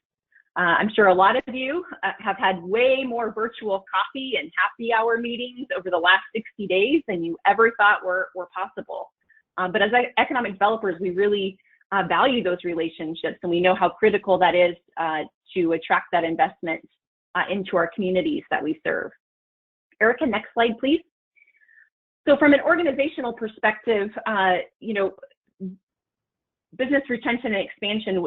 E: I'm sure a lot of you have had way more virtual coffee and happy hour meetings over the last 60 days than you ever thought were possible. But as economic developers, we really value those relationships, and we know how critical that is to attract that investment into our communities that we serve. Erica, next slide, please. So from an organizational perspective, you know, business retention and expansion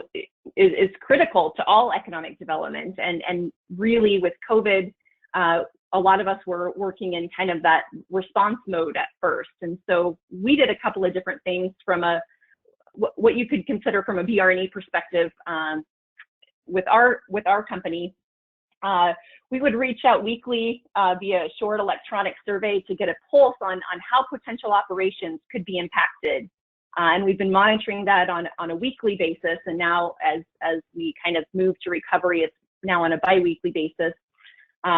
E: is critical to all economic development, and really with COVID, a lot of us were working in kind of that response mode at first. And so we did a couple of different things from what you could consider from a BR&E perspective with our company. We would reach out weekly via a short electronic survey to get a pulse on how potential operations could be impacted. And we've been monitoring that on a weekly basis. And now as we kind of move to recovery, it's now on a bi-weekly basis.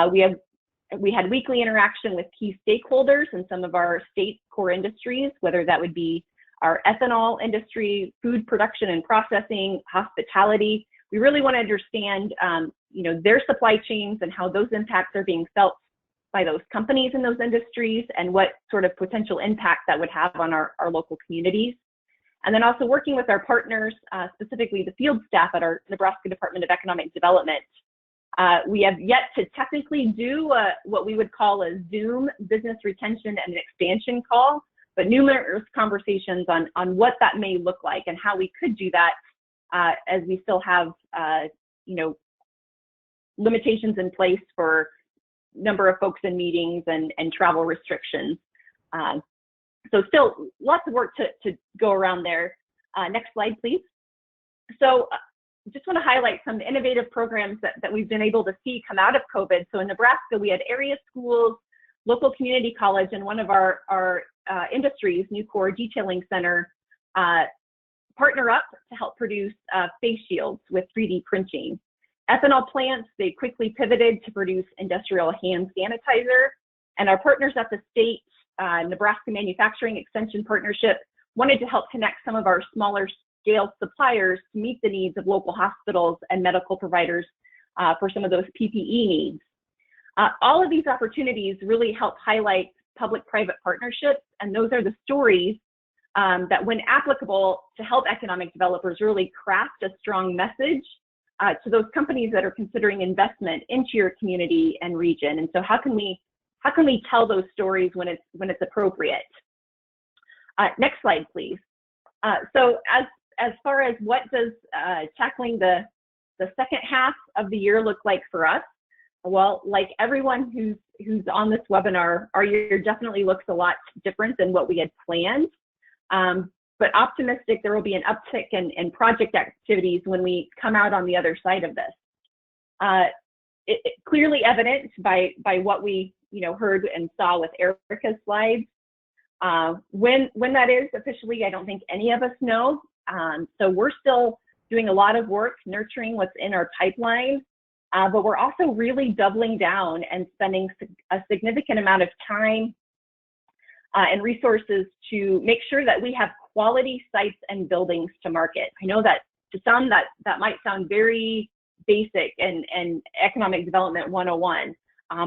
E: We had weekly interaction with key stakeholders in some of our state core industries, whether that would be our ethanol industry, food production and processing, hospitality. We really want to understand, you know, their supply chains and how those impacts are being felt by those companies in those industries, and what sort of potential impact that would have on our local communities. And then also working with our partners, specifically the field staff at our Nebraska Department of Economic Development. We have yet to technically do what we would call a Zoom business retention and expansion call, but numerous conversations on what that may look like and how we could do that as we still have, you know, limitations in place for number of folks in meetings and travel restrictions. So still lots of work to go around there. Next slide, please. So just want to highlight some innovative programs that we've been able to see come out of COVID. So in Nebraska, we had area schools, local community college, and one of our industries, Nucor Detailing Center, partner up to help produce face shields with 3D printing. Ethanol plants, they quickly pivoted to produce industrial hand sanitizer. And our partners at the state Nebraska Manufacturing Extension Partnership wanted to help connect some of our smaller scale suppliers to meet the needs of local hospitals and medical providers for some of those PPE needs. All of these opportunities really help highlight public-private partnerships, and those are the stories that, when applicable, to help economic developers really craft a strong message to those companies that are considering investment into your community and region. And so how can we tell those stories when it's appropriate? Next slide, please. So as far as what does tackling the second half of the year look like for us? Well, like everyone who's on this webinar, our year definitely looks a lot different than what we had planned. But optimistic there will be an uptick in project activities when we come out on the other side of this. It clearly evident by what we heard and saw with Erica's slides. When that is officially, I don't think any of us know. So we're still doing a lot of work nurturing what's in our pipeline, but we're also really doubling down and spending a significant amount of time and resources to make sure that we have quality sites and buildings to market. I know that to some that might sound very basic and economic development 101,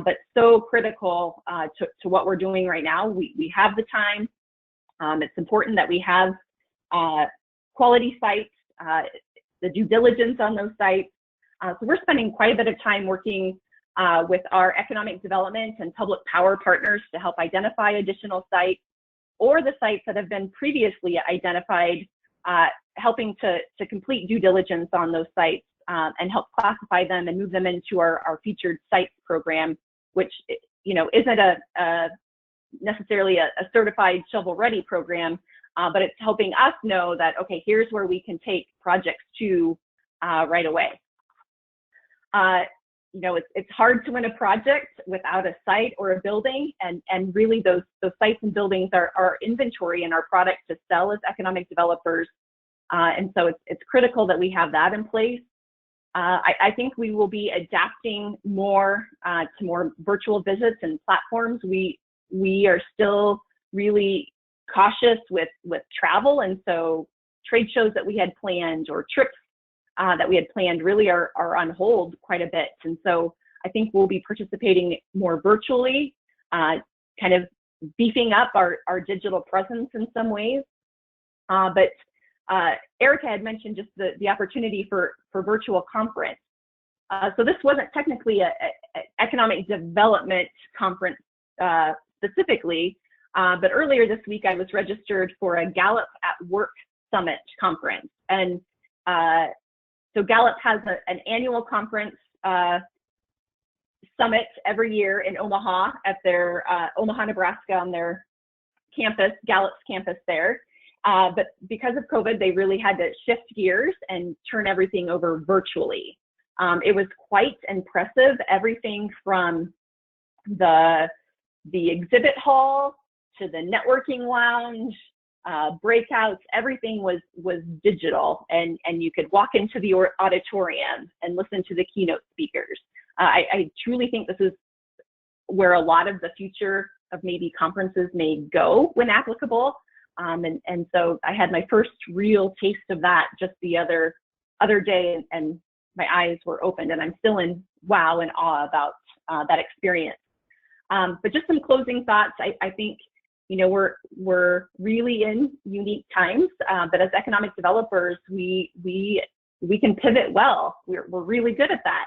E: but so critical to what we're doing right now. We have the time. It's important that we have quality sites, the due diligence on those sites. So we're spending quite a bit of time working with our economic development and public power partners to help identify additional sites, or the sites that have been previously identified, helping to complete due diligence on those sites and help classify them and move them into our featured sites program, which isn't necessarily a certified shovel-ready program, but it's helping us know that, okay, here's where we can take projects to right away. It's hard to win a project without a site or a building, and really those sites and buildings are our inventory and our product to sell as economic developers. And so it's critical that we have that in place. I think we will be adapting more to more virtual visits and platforms. We are still really cautious with travel, and so trade shows that we had planned or trips that we had planned really are on hold quite a bit. And so I think we'll be participating more virtually, kind of beefing up our digital presence in some ways. But Erica had mentioned just the opportunity for virtual conference. So this wasn't technically an economic development conference specifically, but earlier this week I was registered for a Gallup at Work Summit conference. And so Gallup has an annual conference summit every year in Omaha at their Omaha, Nebraska, on their campus, Gallup's campus there. But because of COVID, they really had to shift gears and turn everything over virtually. It was quite impressive, everything from the exhibit hall to the networking lounge, breakouts, everything was digital, and you could walk into the auditorium and listen to the keynote speakers. I truly think this is where a lot of the future of maybe conferences may go when applicable. And so I had my first real taste of that just the other day, and my eyes were opened, and I'm still in wow and awe about that experience. But just some closing thoughts. I think we're really in unique times, but as economic developers, we can pivot well. We're really good at that,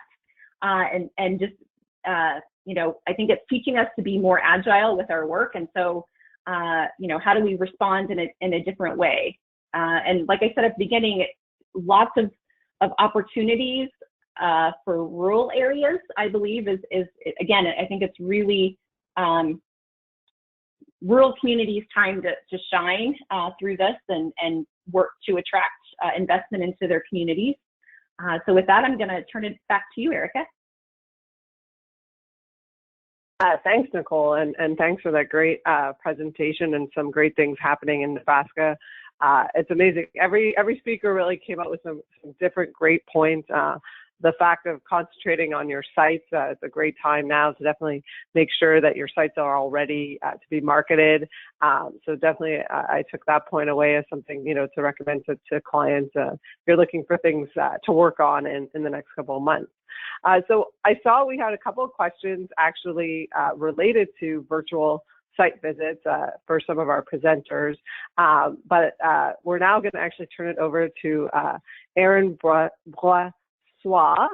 E: and just I think it's teaching us to be more agile with our work. And so how do we respond in a different way? And like I said at the beginning, lots of opportunities for rural areas, I believe, is again, I think it's really rural communities' time to shine through this and work to attract investment into their communities. So with that, I'm going to turn it back to you, Erica.
B: Thanks, Nicole, and thanks for that great presentation and some great things happening in Nebraska. It's amazing. Every speaker really came up with some different great points. The fact of concentrating on your sites, it's a great time now to definitely make sure that your sites are all ready to be marketed. So definitely I took that point away as something, to recommend to clients if you're looking for things to work on in the next couple of months. So I saw we had a couple of questions actually related to virtual site visits for some of our presenters, but we're now going to actually turn it over to Aaron Broissoit Broissoit,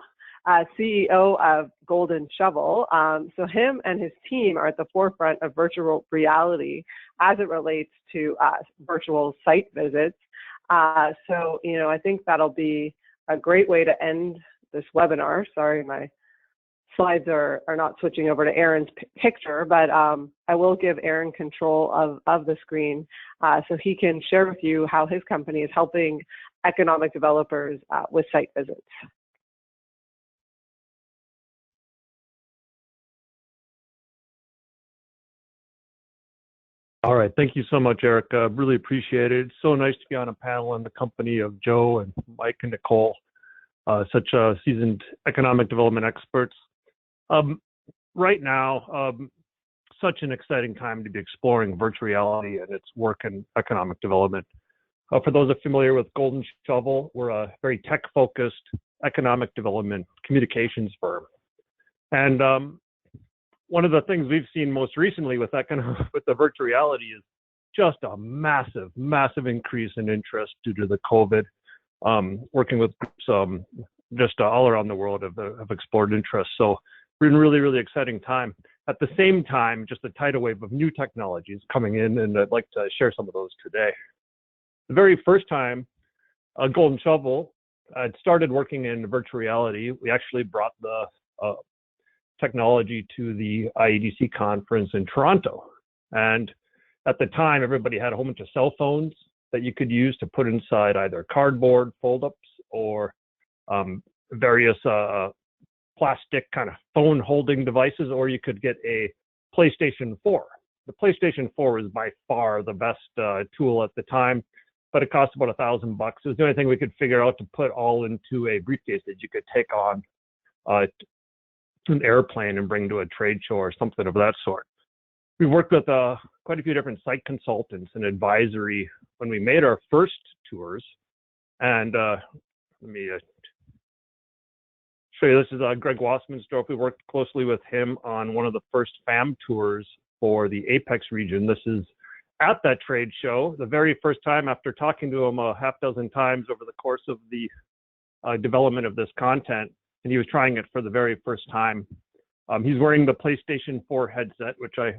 B: CEO of Golden Shovel. So him and his team are at the forefront of virtual reality as it relates to virtual site visits. So, you know, I think that'll be a great way to end this webinar. Sorry, my slides are not switching over to Aaron's picture, but I will give Aaron control of the screen so he can share with you how his company is helping economic developers with site visits.
F: All right, thank you so much, Erica. Really appreciate it. It's so nice to be on a panel in the company of Joe and Mike and Nicole, such seasoned economic development experts. Right now, such an exciting time to be exploring virtual reality and its work in economic development. For those familiar with Golden Shovel, we're a very tech-focused economic development communications firm. And one of the things we've seen most recently with the virtual reality is just a massive, massive increase in interest due to the COVID. Working with groups just all around the world have explored interest. So we're in a really, really exciting time. At the same time, just a tidal wave of new technologies coming in, and I'd like to share some of those today. The very first time Golden Shovel had started working in virtual reality, we actually brought the technology to the IEDC conference in Toronto. And at the time, everybody had a whole bunch of cell phones that you could use to put inside either cardboard fold-ups or various plastic kind of phone holding devices, or you could get a PlayStation 4. The PlayStation 4 was by far the best tool at the time, but it cost about $1,000. It was the only thing we could figure out to put all into a briefcase that you could take on to an airplane and bring to a trade show or something of that sort. We worked with quite a few different site consultants and advisory when we made our first tours. And let me show you, this is Greg Wassmansdorf. We worked closely with him on one of the first FAM tours for the Apex region. This is at that trade show, the very first time after talking to him a half dozen times over the course of the development of this content. And he was trying it for the very first time. He's wearing the PlayStation 4 headset, which I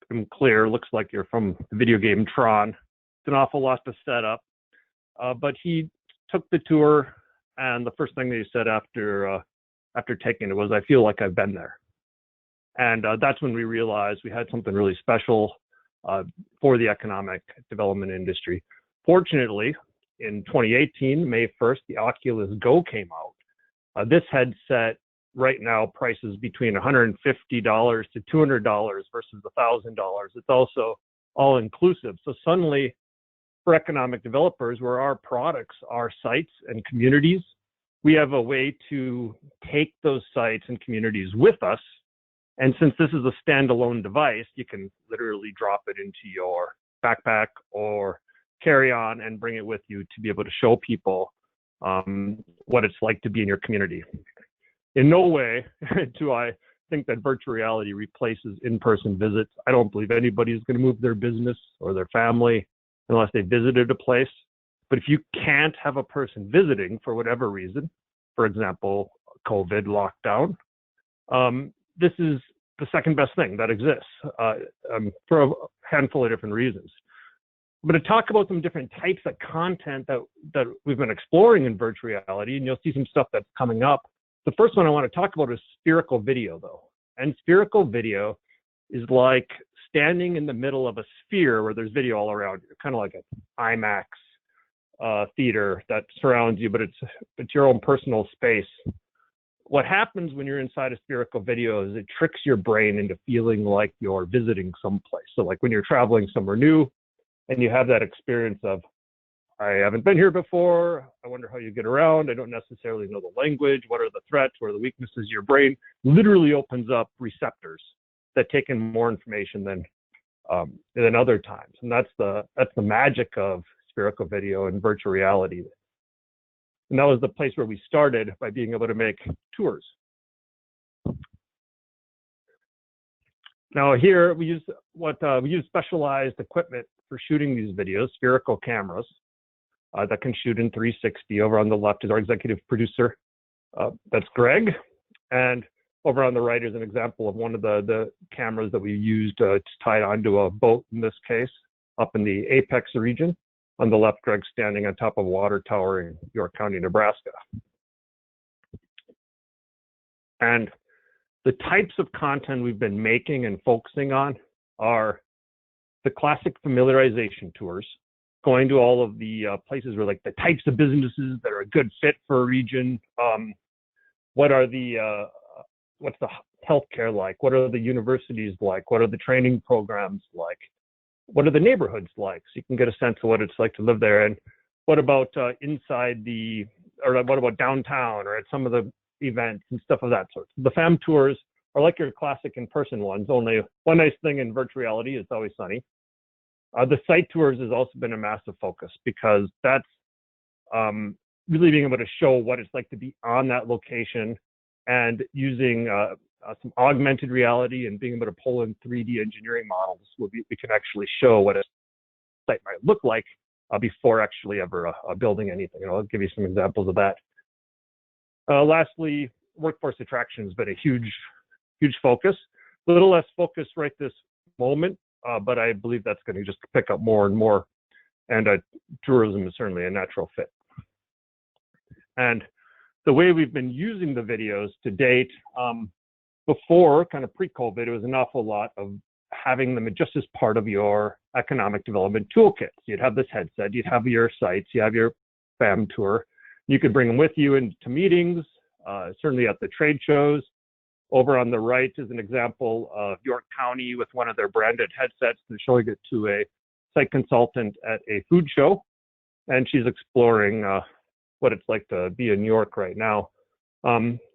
F: am clear looks like you're from the video game Tron. It's an awful lot to set up. But he took the tour, and the first thing that he said after taking it was, "I feel like I've been there." And that's when we realized we had something really special for the economic development industry. Fortunately, in 2018, May 1st, the Oculus Go came out. This headset right now prices between $150 to $200 versus $1,000. It's also all inclusive. So suddenly, for economic developers, where our products are sites and communities, we have a way to take those sites and communities with us. And since this is a standalone device, you can literally drop it into your backpack or carry on and bring it with you to be able to show people what it's like to be in your community. In no way do I think that virtual reality replaces in-person visits. I don't believe anybody's going to move their business or their family unless they visited a place. But if you can't have a person visiting for whatever reason, for example, COVID lockdown, this is the second best thing that exists for a handful of different reasons. I'm going to talk about some different types of content that we've been exploring in virtual reality, and you'll see some stuff that's coming up. The first one I want to talk about is spherical video, though. And spherical video is like standing in the middle of a sphere where there's video all around you, kind of like an IMAX theater that surrounds you, but it's your own personal space. What happens when you're inside a spherical video is it tricks your brain into feeling like you're visiting someplace. So like when you're traveling somewhere new, and you have that experience of, I haven't been here before, I wonder how you get around, I don't necessarily know the language, what are the threats, what are the weaknesses? Your brain literally opens up receptors that take in more information than other times. And that's the magic of spherical video and virtual reality. And that was the place where we started by being able to make tours. Now here we use specialized equipment for shooting these videos, spherical cameras that can shoot in 360. Over on the left is our executive producer. That's Greg. And over on the right is an example of one of the cameras that we used to tie it onto a boat, in this case, up in the Apex region. On the left, Greg standing on top of a water tower in York County, Nebraska. And the types of content we've been making and focusing on are the classic familiarization tours, going to all of the places where, like, the types of businesses that are a good fit for a region. What are the what's the healthcare like? What are the universities like? What are the training programs like? What are the neighborhoods like? So you can get a sense of what it's like to live there. And what about inside the, or what about downtown or at some of the events and stuff of that sort? The FAM tours are like your classic in-person ones, only one nice thing in virtual reality, it's always sunny. The site tours has also been a massive focus, because that's really being able to show what it's like to be on that location, and using some augmented reality and being able to pull in 3D engineering models, where we can actually show what a site might look like before actually ever building anything. And I'll give you some examples of that. Lastly, workforce attraction has been a huge focus. A little less focus right this moment, but I believe that's going to just pick up more and more. And tourism is certainly a natural fit. And the way we've been using the videos to date, before, kind of pre-COVID, it was an awful lot of having them just as part of your economic development toolkit. You'd have this headset, you'd have your sites, you have your FAM tour. You could bring them with you into meetings, certainly at the trade shows. Over on the right is an example of York County with one of their branded headsets, and showing it to a site consultant at a food show. And she's exploring what it's like to be in York right now.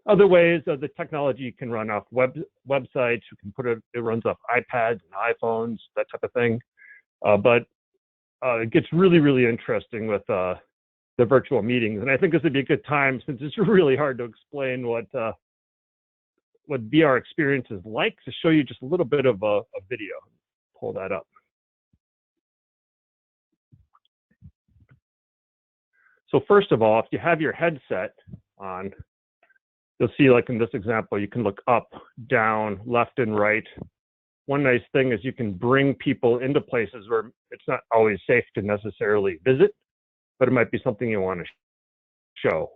F: Other ways, the technology can run off websites. You can put it runs off iPads and iPhones, that type of thing. But it gets really, really interesting with the virtual meetings. And I think this would be a good time, since it's really hard to explain what VR experience is like, to show you just a little bit of a video. Pull that up. So first of all, if you have your headset on, you'll see, like in this example, you can look up, down, left, and right. One nice thing is you can bring people into places where it's not always safe to necessarily visit, but it might be something you want to show.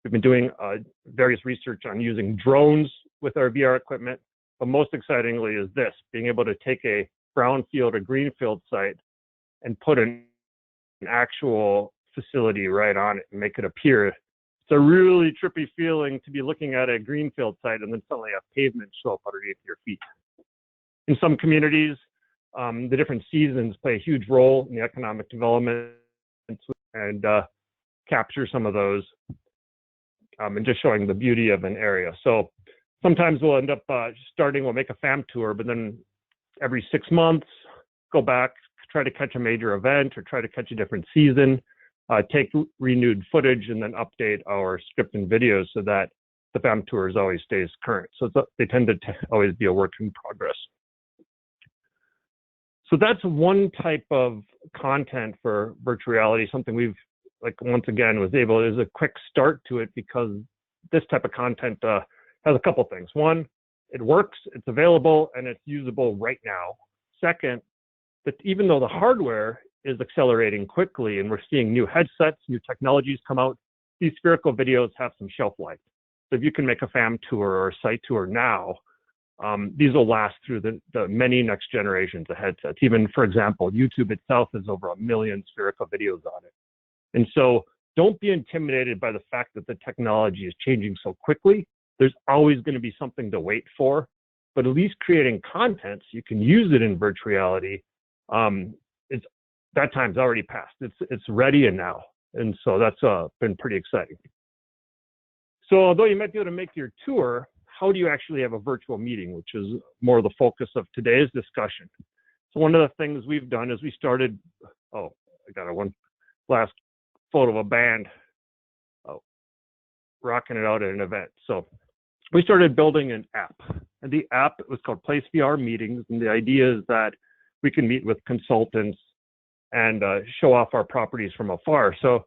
F: We've been doing various research on using drones with our VR equipment, but most excitingly is this, being able to take a brownfield or greenfield site and put an actual facility right on it and make it appear. It's a really trippy feeling to be looking at a greenfield site and then suddenly a pavement show up underneath your feet. In some communities, the different seasons play a huge role in the economic development, and capture some of those, and just showing the beauty of an area. So sometimes we'll end up we'll make a FAM tour, but then every 6 months, go back, try to catch a major event or try to catch a different season, take renewed footage, and then update our script and videos so that the FAM tours always stays current. So they tend to always be a work in progress. So that's one type of content for virtual reality, something we've, like, once again, was able, is a quick start to it, because this type of content has a couple things. One, it works, it's available, and it's usable right now. Second, that even though the hardware is accelerating quickly and we're seeing new headsets, new technologies come out, these spherical videos have some shelf life. So if you can make a FAM tour or a site tour now, these will last through the many next generations of headsets. Even, for example, YouTube itself has over 1 million spherical videos on it. And so don't be intimidated by the fact that the technology is changing so quickly. There's always going to be something to wait for, but at least creating content so you can use it in virtual reality, that time's already passed. It's ready and now. And so that's been pretty exciting. So although you might be able to make your tour, how do you actually have a virtual meeting, which is more the focus of today's discussion? So one of the things we've done is we started, I got one last photo of a band rocking it out at an event. So we started building an app, and the app was called Place VR Meetings. And the idea is that we can meet with consultants and show off our properties from afar. So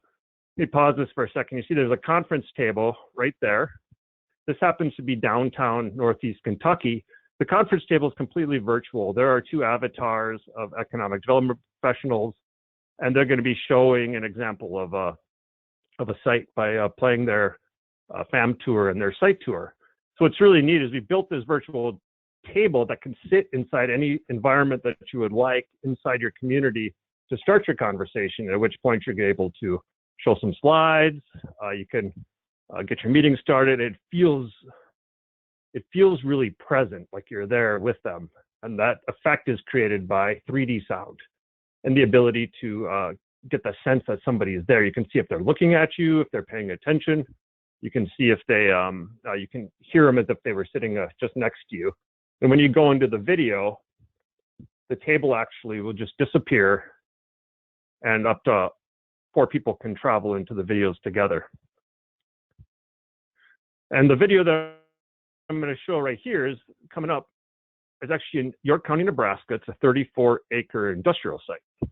F: Let me pause this for a second. You see there's a conference table right there. This happens to be downtown Northeast Kentucky. The conference table is completely virtual. There are 2 avatars of economic development professionals, and they're going to be showing an example of a site by playing their FAM tour and their site tour. So what's really neat is we built this virtual table that can sit inside any environment that you would like inside your community to start your conversation, at which point you're able to show some slides. You can get your meeting started. It feels really present, like you're there with them. And that effect is created by 3D sound and the ability to get the sense that somebody is there. You can see if they're looking at you, if they're paying attention. You can see if they, you can hear them as if they were sitting just next to you. And when you go into the video, the table actually will just disappear, and up to 4 people can travel into the videos together. And the video that I'm going to show right here is coming up is actually in York County, Nebraska. It's a 34-acre industrial site.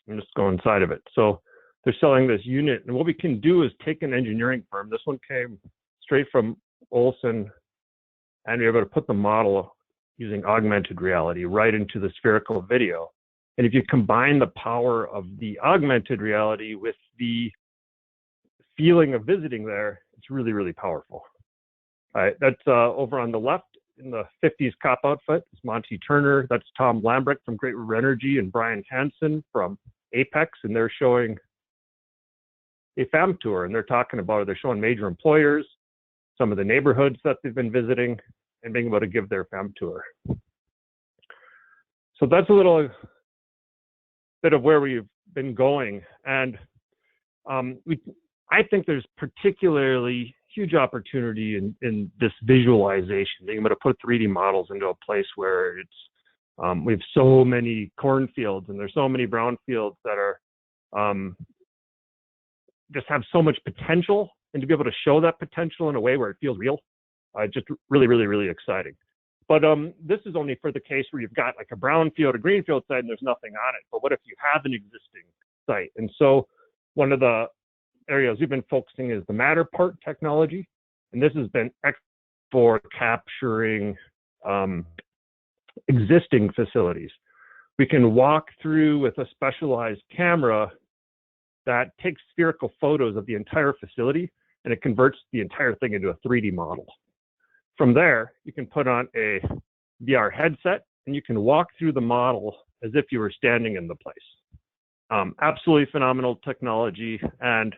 F: I'm just going inside of it. So they're selling this unit, and what we can do is take an engineering firm. This one came straight from Olson, and we were able to put the model using augmented reality right into the spherical video. And if you combine the power of the augmented reality with the feeling of visiting there, it's really, really powerful. All right, that's over on the left in the 50s cop outfit. It's Monty Turner. That's Tom Lambrecht from Great River Energy and Brian Hansen from Apex, and they're showing a FAM tour, and they're talking about it. They're showing major employers, some of the neighborhoods that they've been visiting, and being able to give their FAM tour. So that's a little bit of where we've been going. And I think there's particularly huge opportunity in this visualization, being able to put 3D models into a place where it's, we have so many cornfields and there's so many brownfields that are, just have so much potential, and to be able to show that potential in a way where it feels real, just really, really, really exciting. But this is only for the case where you've got like a brownfield, a greenfield site, and there's nothing on it. But what if you have an existing site? And so one of the areas we've been focusing is the Matterport technology, and this has been excellent for capturing existing facilities. We can walk through with a specialized camera that takes spherical photos of the entire facility, and it converts the entire thing into a 3D model. From there, you can put on a VR headset, and you can walk through the model as if you were standing in the place. Absolutely phenomenal technology, and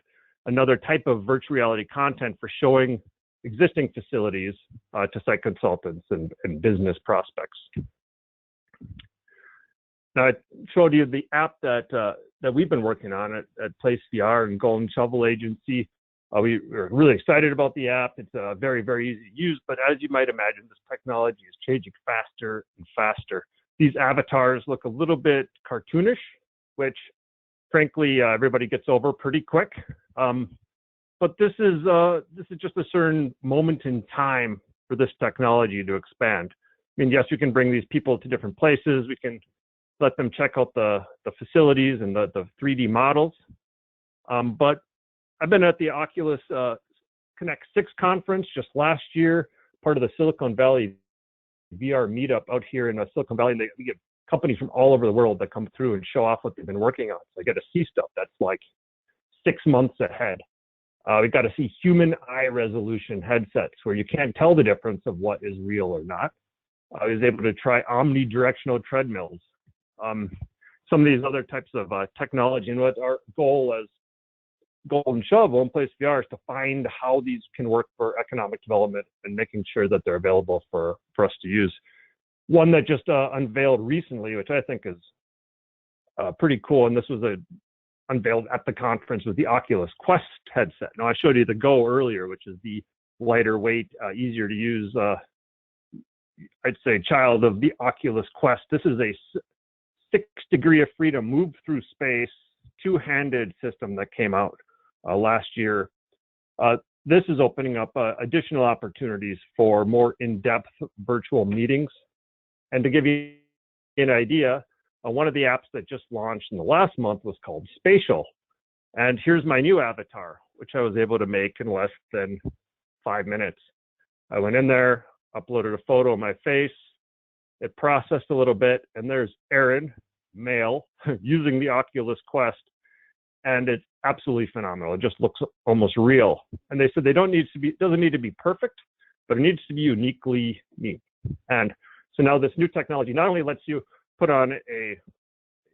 F: another type of virtual reality content for showing existing facilities to site consultants and business prospects. Now, I showed you the app that we've been working on at Place VR and Golden Shovel Agency. We're really excited about the app. It's very, very easy to use, but as you might imagine, this technology is changing faster and faster. These avatars look a little bit cartoonish, which frankly, everybody gets over pretty quick. But this is just a certain moment in time for this technology to expand. I mean, yes, we can bring these people to different places. We can let them check out the facilities and the 3D models. But I've been at the Oculus Connect 6 conference just last year, part of the Silicon Valley VR meetup out here in Silicon Valley. And we get companies from all over the world that come through and show off what they've been working on. So I get to see stuff that's like 6 months ahead. We've got to see human eye resolution headsets where you can't tell the difference of what is real or not. I was able to try omnidirectional treadmills. Some of these other types of technology, and what our goal as Golden Shovel and Place VR is to find how these can work for economic development and making sure that they're available for us to use. One that just unveiled recently, which I think is pretty cool, and this was unveiled at the conference, with the Oculus Quest headset. Now, I showed you the Go earlier, which is the lighter weight, easier to use, I'd say, child of the Oculus Quest. This is a 6 degree of freedom, move through space, two-handed system that came out last year. This is opening up additional opportunities for more in-depth virtual meetings. And to give you an idea, one of the apps that just launched in the last month was called Spatial. And here's my new avatar, which I was able to make in less than 5 minutes. I went in there, uploaded a photo of my face, it processed a little bit, and there's Aaron, male, using the Oculus Quest, and it's absolutely phenomenal. It just looks almost real. And they said it doesn't need to be perfect, but it needs to be uniquely me. And so now this new technology not only lets you put on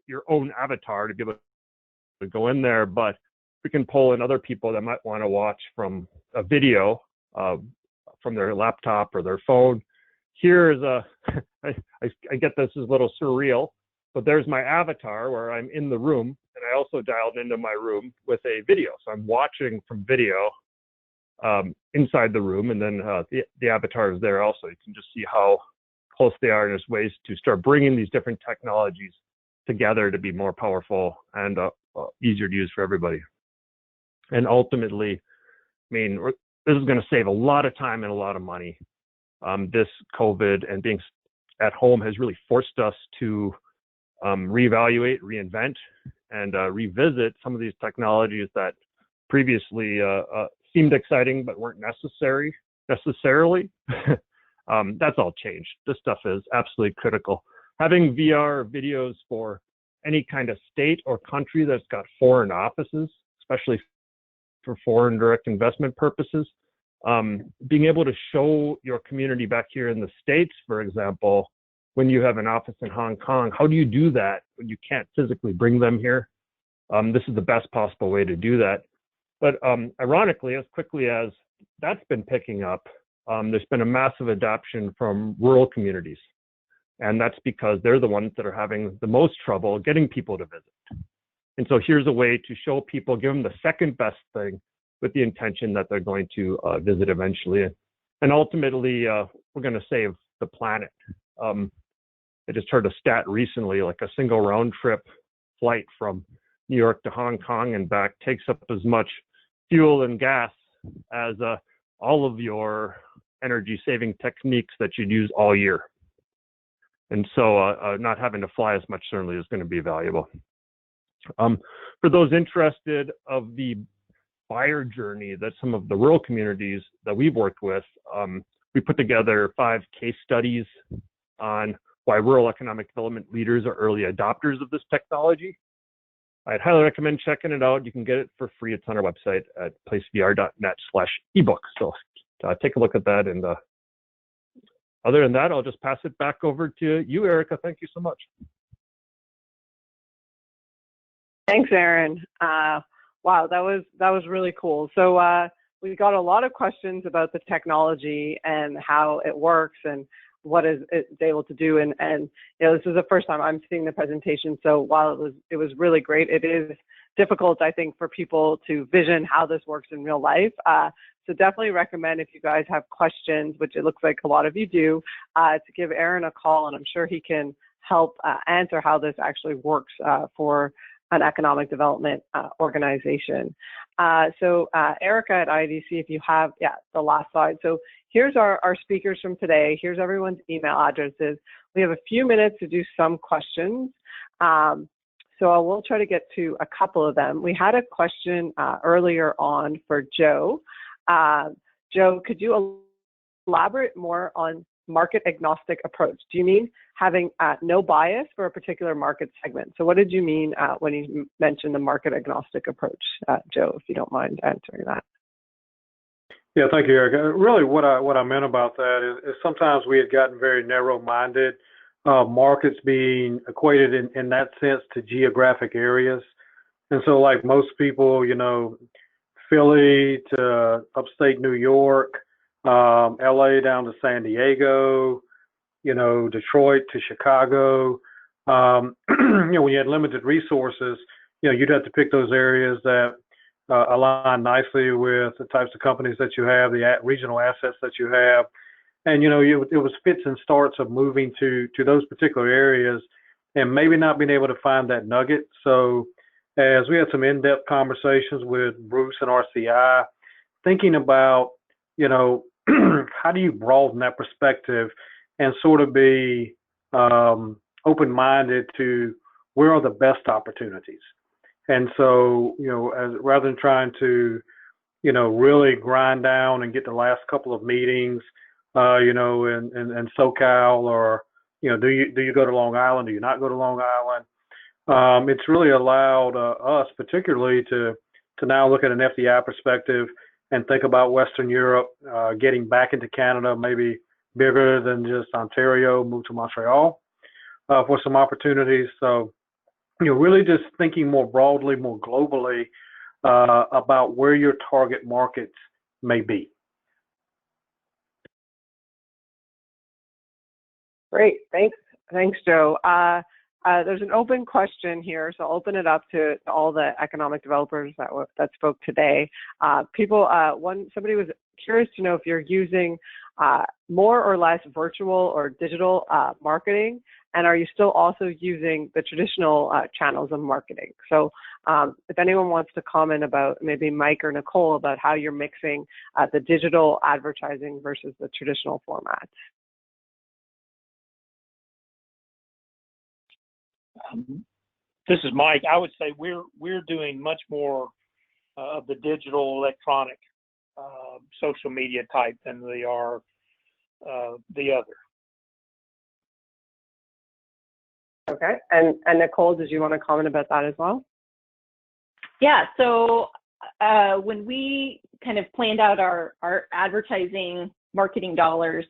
F: your own avatar to be able to go in there, but we can pull in other people that might want to watch from a video from their laptop or their phone. Here's I get this is a little surreal, but there's my avatar where I'm in the room, and I also dialed into my room with a video. So I'm watching from video inside the room, and then the avatar is there also. You can just see how close they are, and there's ways to start bringing these different technologies together to be more powerful and easier to use for everybody. And ultimately, I mean, this is going to save a lot of time and a lot of money. This COVID and being at home has really forced us to reevaluate, reinvent, and revisit some of these technologies that previously seemed exciting but weren't necessarily. That's all changed. This stuff is absolutely critical. Having VR videos for any kind of state or country that's got foreign offices, especially for foreign direct investment purposes, being able to show your community back here in the States, for example, when you have an office in Hong Kong, how do you do that when you can't physically bring them here? This is the best possible way to do that. But ironically, as quickly as that's been picking up, there's been a massive adoption from rural communities. And that's because they're the ones that are having the most trouble getting people to visit. And so here's a way to show people, give them the second best thing with the intention that they're going to visit eventually. And ultimately, we're going to save the planet. I just heard a stat recently, like a single round trip flight from New York to Hong Kong and back takes up as much fuel and gas as all of your energy saving techniques that you'd use all year. And so not having to fly as much certainly is going to be valuable. For those interested of the buyer journey that some of the rural communities that we've worked with, we put together 5 case studies on why rural economic development leaders are early adopters of this technology. I'd highly recommend checking it out. You can get it for free. It's on our website at placevr.net/ebook. So take a look at that. And other than that, I'll just pass it back over to you, Erica. Thank you so much.
B: Thanks, Aaron. Wow, that was really cool. So we got a lot of questions about the technology and how it works and what it's able to do. And you know, this is the first time I'm seeing the presentation. So while it was really great, it is difficult, I think, for people to vision how this works in real life. So definitely recommend, if you guys have questions, which it looks like a lot of you do, to give Aaron a call, and I'm sure he can help answer how this actually works for an economic development organization. So Erica at IEDC, if you have, the last slide. So here's our speakers from today. Here's everyone's email addresses. We have a few minutes to do some questions. So I will try to get to a couple of them. We had a question earlier on for Joe. Joe, could you elaborate more on market agnostic approach? Do you mean having no bias for a particular market segment? So what did you mean when you mentioned the market agnostic approach, Joe, if you don't mind answering that?
C: Yeah, thank you, Erica. Really what I meant about that is sometimes we had gotten very narrow-minded, markets being equated in that sense to geographic areas. And so like most people, you know, Philly to upstate New York, LA down to San Diego, you know, Detroit to Chicago. You know, when you had limited resources, you know, you'd have to pick those areas that align nicely with the types of companies that you have, the regional assets that you have. And, you know, it was fits and starts of moving to those particular areas and maybe not being able to find that nugget. So as we had some in-depth conversations with Bruce and RCI, thinking about, you know, how do you broaden that perspective and sort of be open-minded to where are the best opportunities? And so, rather than trying to, really grind down and get the last couple of meetings, in SoCal, or, do you go to Long Island? Do you not go to Long Island? It's really allowed us particularly to now look at an FDI perspective and think about Western Europe, getting back into Canada, maybe bigger than just Ontario, move to Montreal for some opportunities. So, really just thinking more broadly, more globally about where your target markets may be.
B: Great, thanks, Joe. There's an open question here, so I'll open it up to all the economic developers that spoke today. Somebody was curious to know if you're using more or less virtual or digital marketing, and are you still also using the traditional channels of marketing? So if anyone wants to comment about, maybe Mike or Nicole, about how you're mixing the digital advertising versus the traditional formats.
D: This is Mike. I would say we're doing much more of the digital, electronic, social media type than we are the other.
B: Okay, and Nicole, did you want to comment about that as well?
E: Yeah, so when we kind of planned out our advertising marketing dollars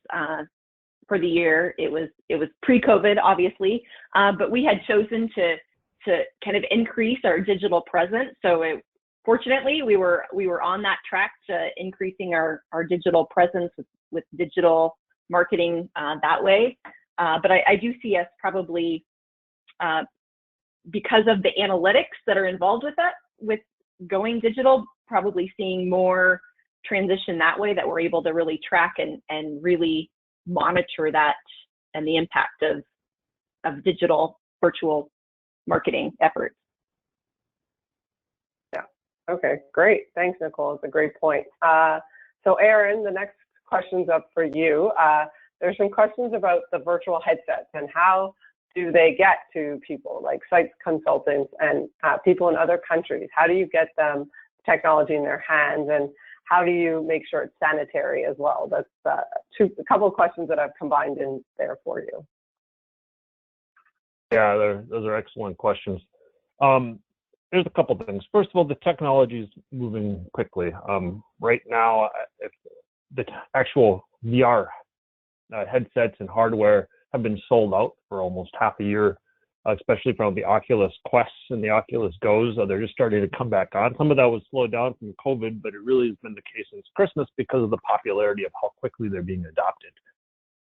E: for the year, it was pre-COVID, obviously, but we had chosen to kind of increase our digital presence. So fortunately, we were on that track to increasing our digital presence with digital marketing that way. But I do see us probably, because of the analytics that are involved with that, with going digital, probably seeing more transition that way, that we're able to really track and really monitor that and the impact of digital virtual marketing efforts.
B: Yeah, okay, great. Thanks, Nicole. It's a great point. So Aaron, the next question's up for you. There's some questions about the virtual headsets and how do they get to people like site consultants and people in other countries? How do you get them technology in their hands, and how do you make sure it's sanitary as well? That's a couple of questions that I've combined in there for you.
F: Yeah, those are excellent questions. There's a couple of things. First of all, the technology is moving quickly. Right now, if the actual VR headsets and hardware have been sold out for almost half a year, especially from the Oculus Quests and the Oculus Go's. They're just starting to come back on. Some of that was slowed down from COVID, but it really has been the case since Christmas because of the popularity of how quickly they're being adopted.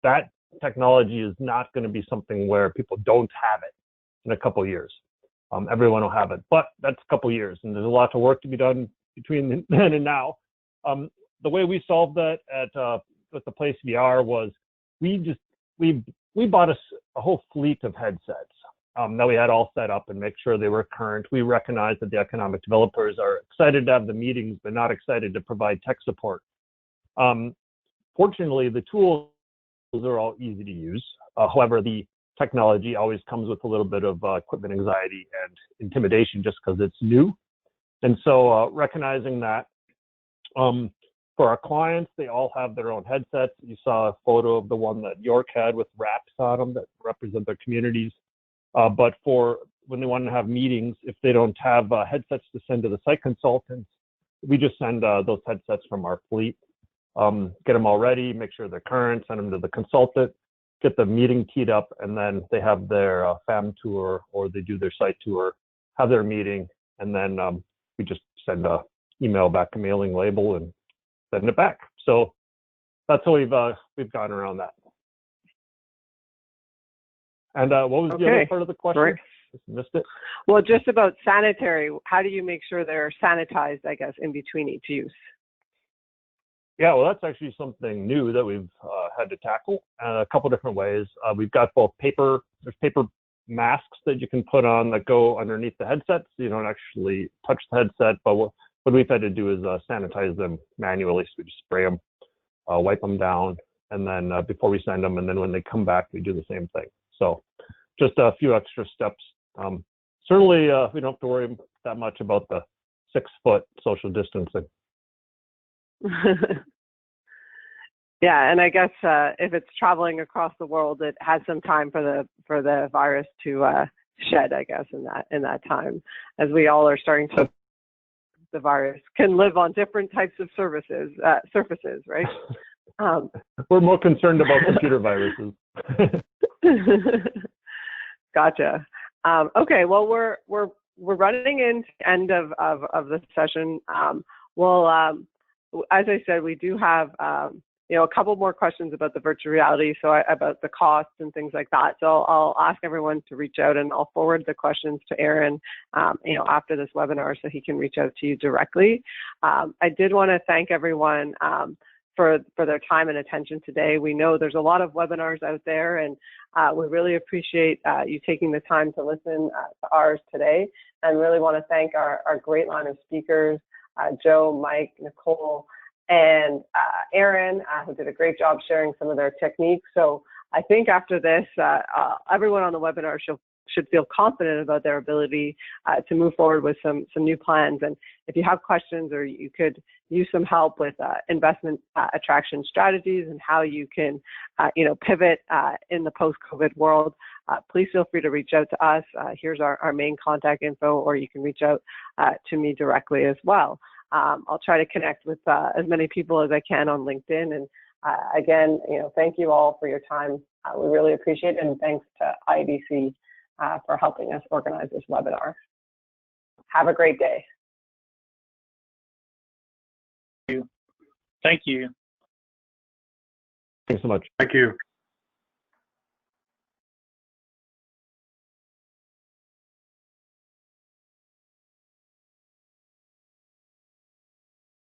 F: That technology is not going to be something where people don't have it in a couple of years. Everyone will have it, but that's a couple of years, and there's a lot of work to be done between then and now. The way we solved that with the Place VR was we bought a whole fleet of headsets that we had all set up and make sure they were current. We recognize that the economic developers are excited to have the meetings, but not excited to provide tech support. Fortunately, the tools are all easy to use. However, the technology always comes with a little bit of equipment anxiety and intimidation just because it's new. And so recognizing that, for our clients, they all have their own headsets. You saw a photo of the one that York had with wraps on them that represent their communities. But for when they want to have meetings, if they don't have headsets to send to the site consultants, we just send those headsets from our fleet, get them all ready, make sure they're current, send them to the consultant, get the meeting teed up, and then they have their FAM tour or they do their site tour, have their meeting, and then we just send a email back, a mailing label, and send it back. So that's how we've gotten around that. And what was the other part of the question?
B: Right.
F: Just missed it.
B: Well, just about sanitary. How do you make sure they're sanitized, I guess, in between each use?
F: Yeah, well, that's actually something new that we've had to tackle a couple different ways. We've got both paper, there's paper masks that you can put on that go underneath the headsets. So you don't actually touch the headset, but what we've had to do is sanitize them manually. So we just spray them, wipe them down, and then before we send them, and then when they come back, we do the same thing. So just a few extra steps Certainly, we don't have to worry that much about the 6-foot social distancing.
B: Yeah, and I guess if it's traveling across the world, it has some time for the virus to shed, I guess, in that time, as we all are starting to. The virus can live on different types of surfaces, right?
F: We're more concerned about computer viruses.
B: Gotcha. Okay, well, we're running into the end of the session. As I said, we do have a couple more questions about the virtual reality, so about the costs and things like that. So I'll ask everyone to reach out, and I'll forward the questions to Aaron, after this webinar, so he can reach out to you directly. I did want to thank everyone for their time and attention today. We know there's a lot of webinars out there, and we really appreciate you taking the time to listen to ours today, and really want to thank our great line of speakers, Joe, Mike, Nicole, and Aaron, who did a great job sharing some of their techniques. So I think after this, everyone on the webinar should feel confident about their ability to move forward with some new plans. And if you have questions, or you could use some help with investment attraction strategies and how you can, pivot in the post-COVID world, please feel free to reach out to us. Here's our main contact info, or you can reach out to me directly as well. I'll try to connect with as many people as I can on LinkedIn. And again, thank you all for your time. We really appreciate it. And thanks to IEDC for helping us organize this webinar. Have a great day.
D: Thank you.
F: Thanks so much.
C: Thank you.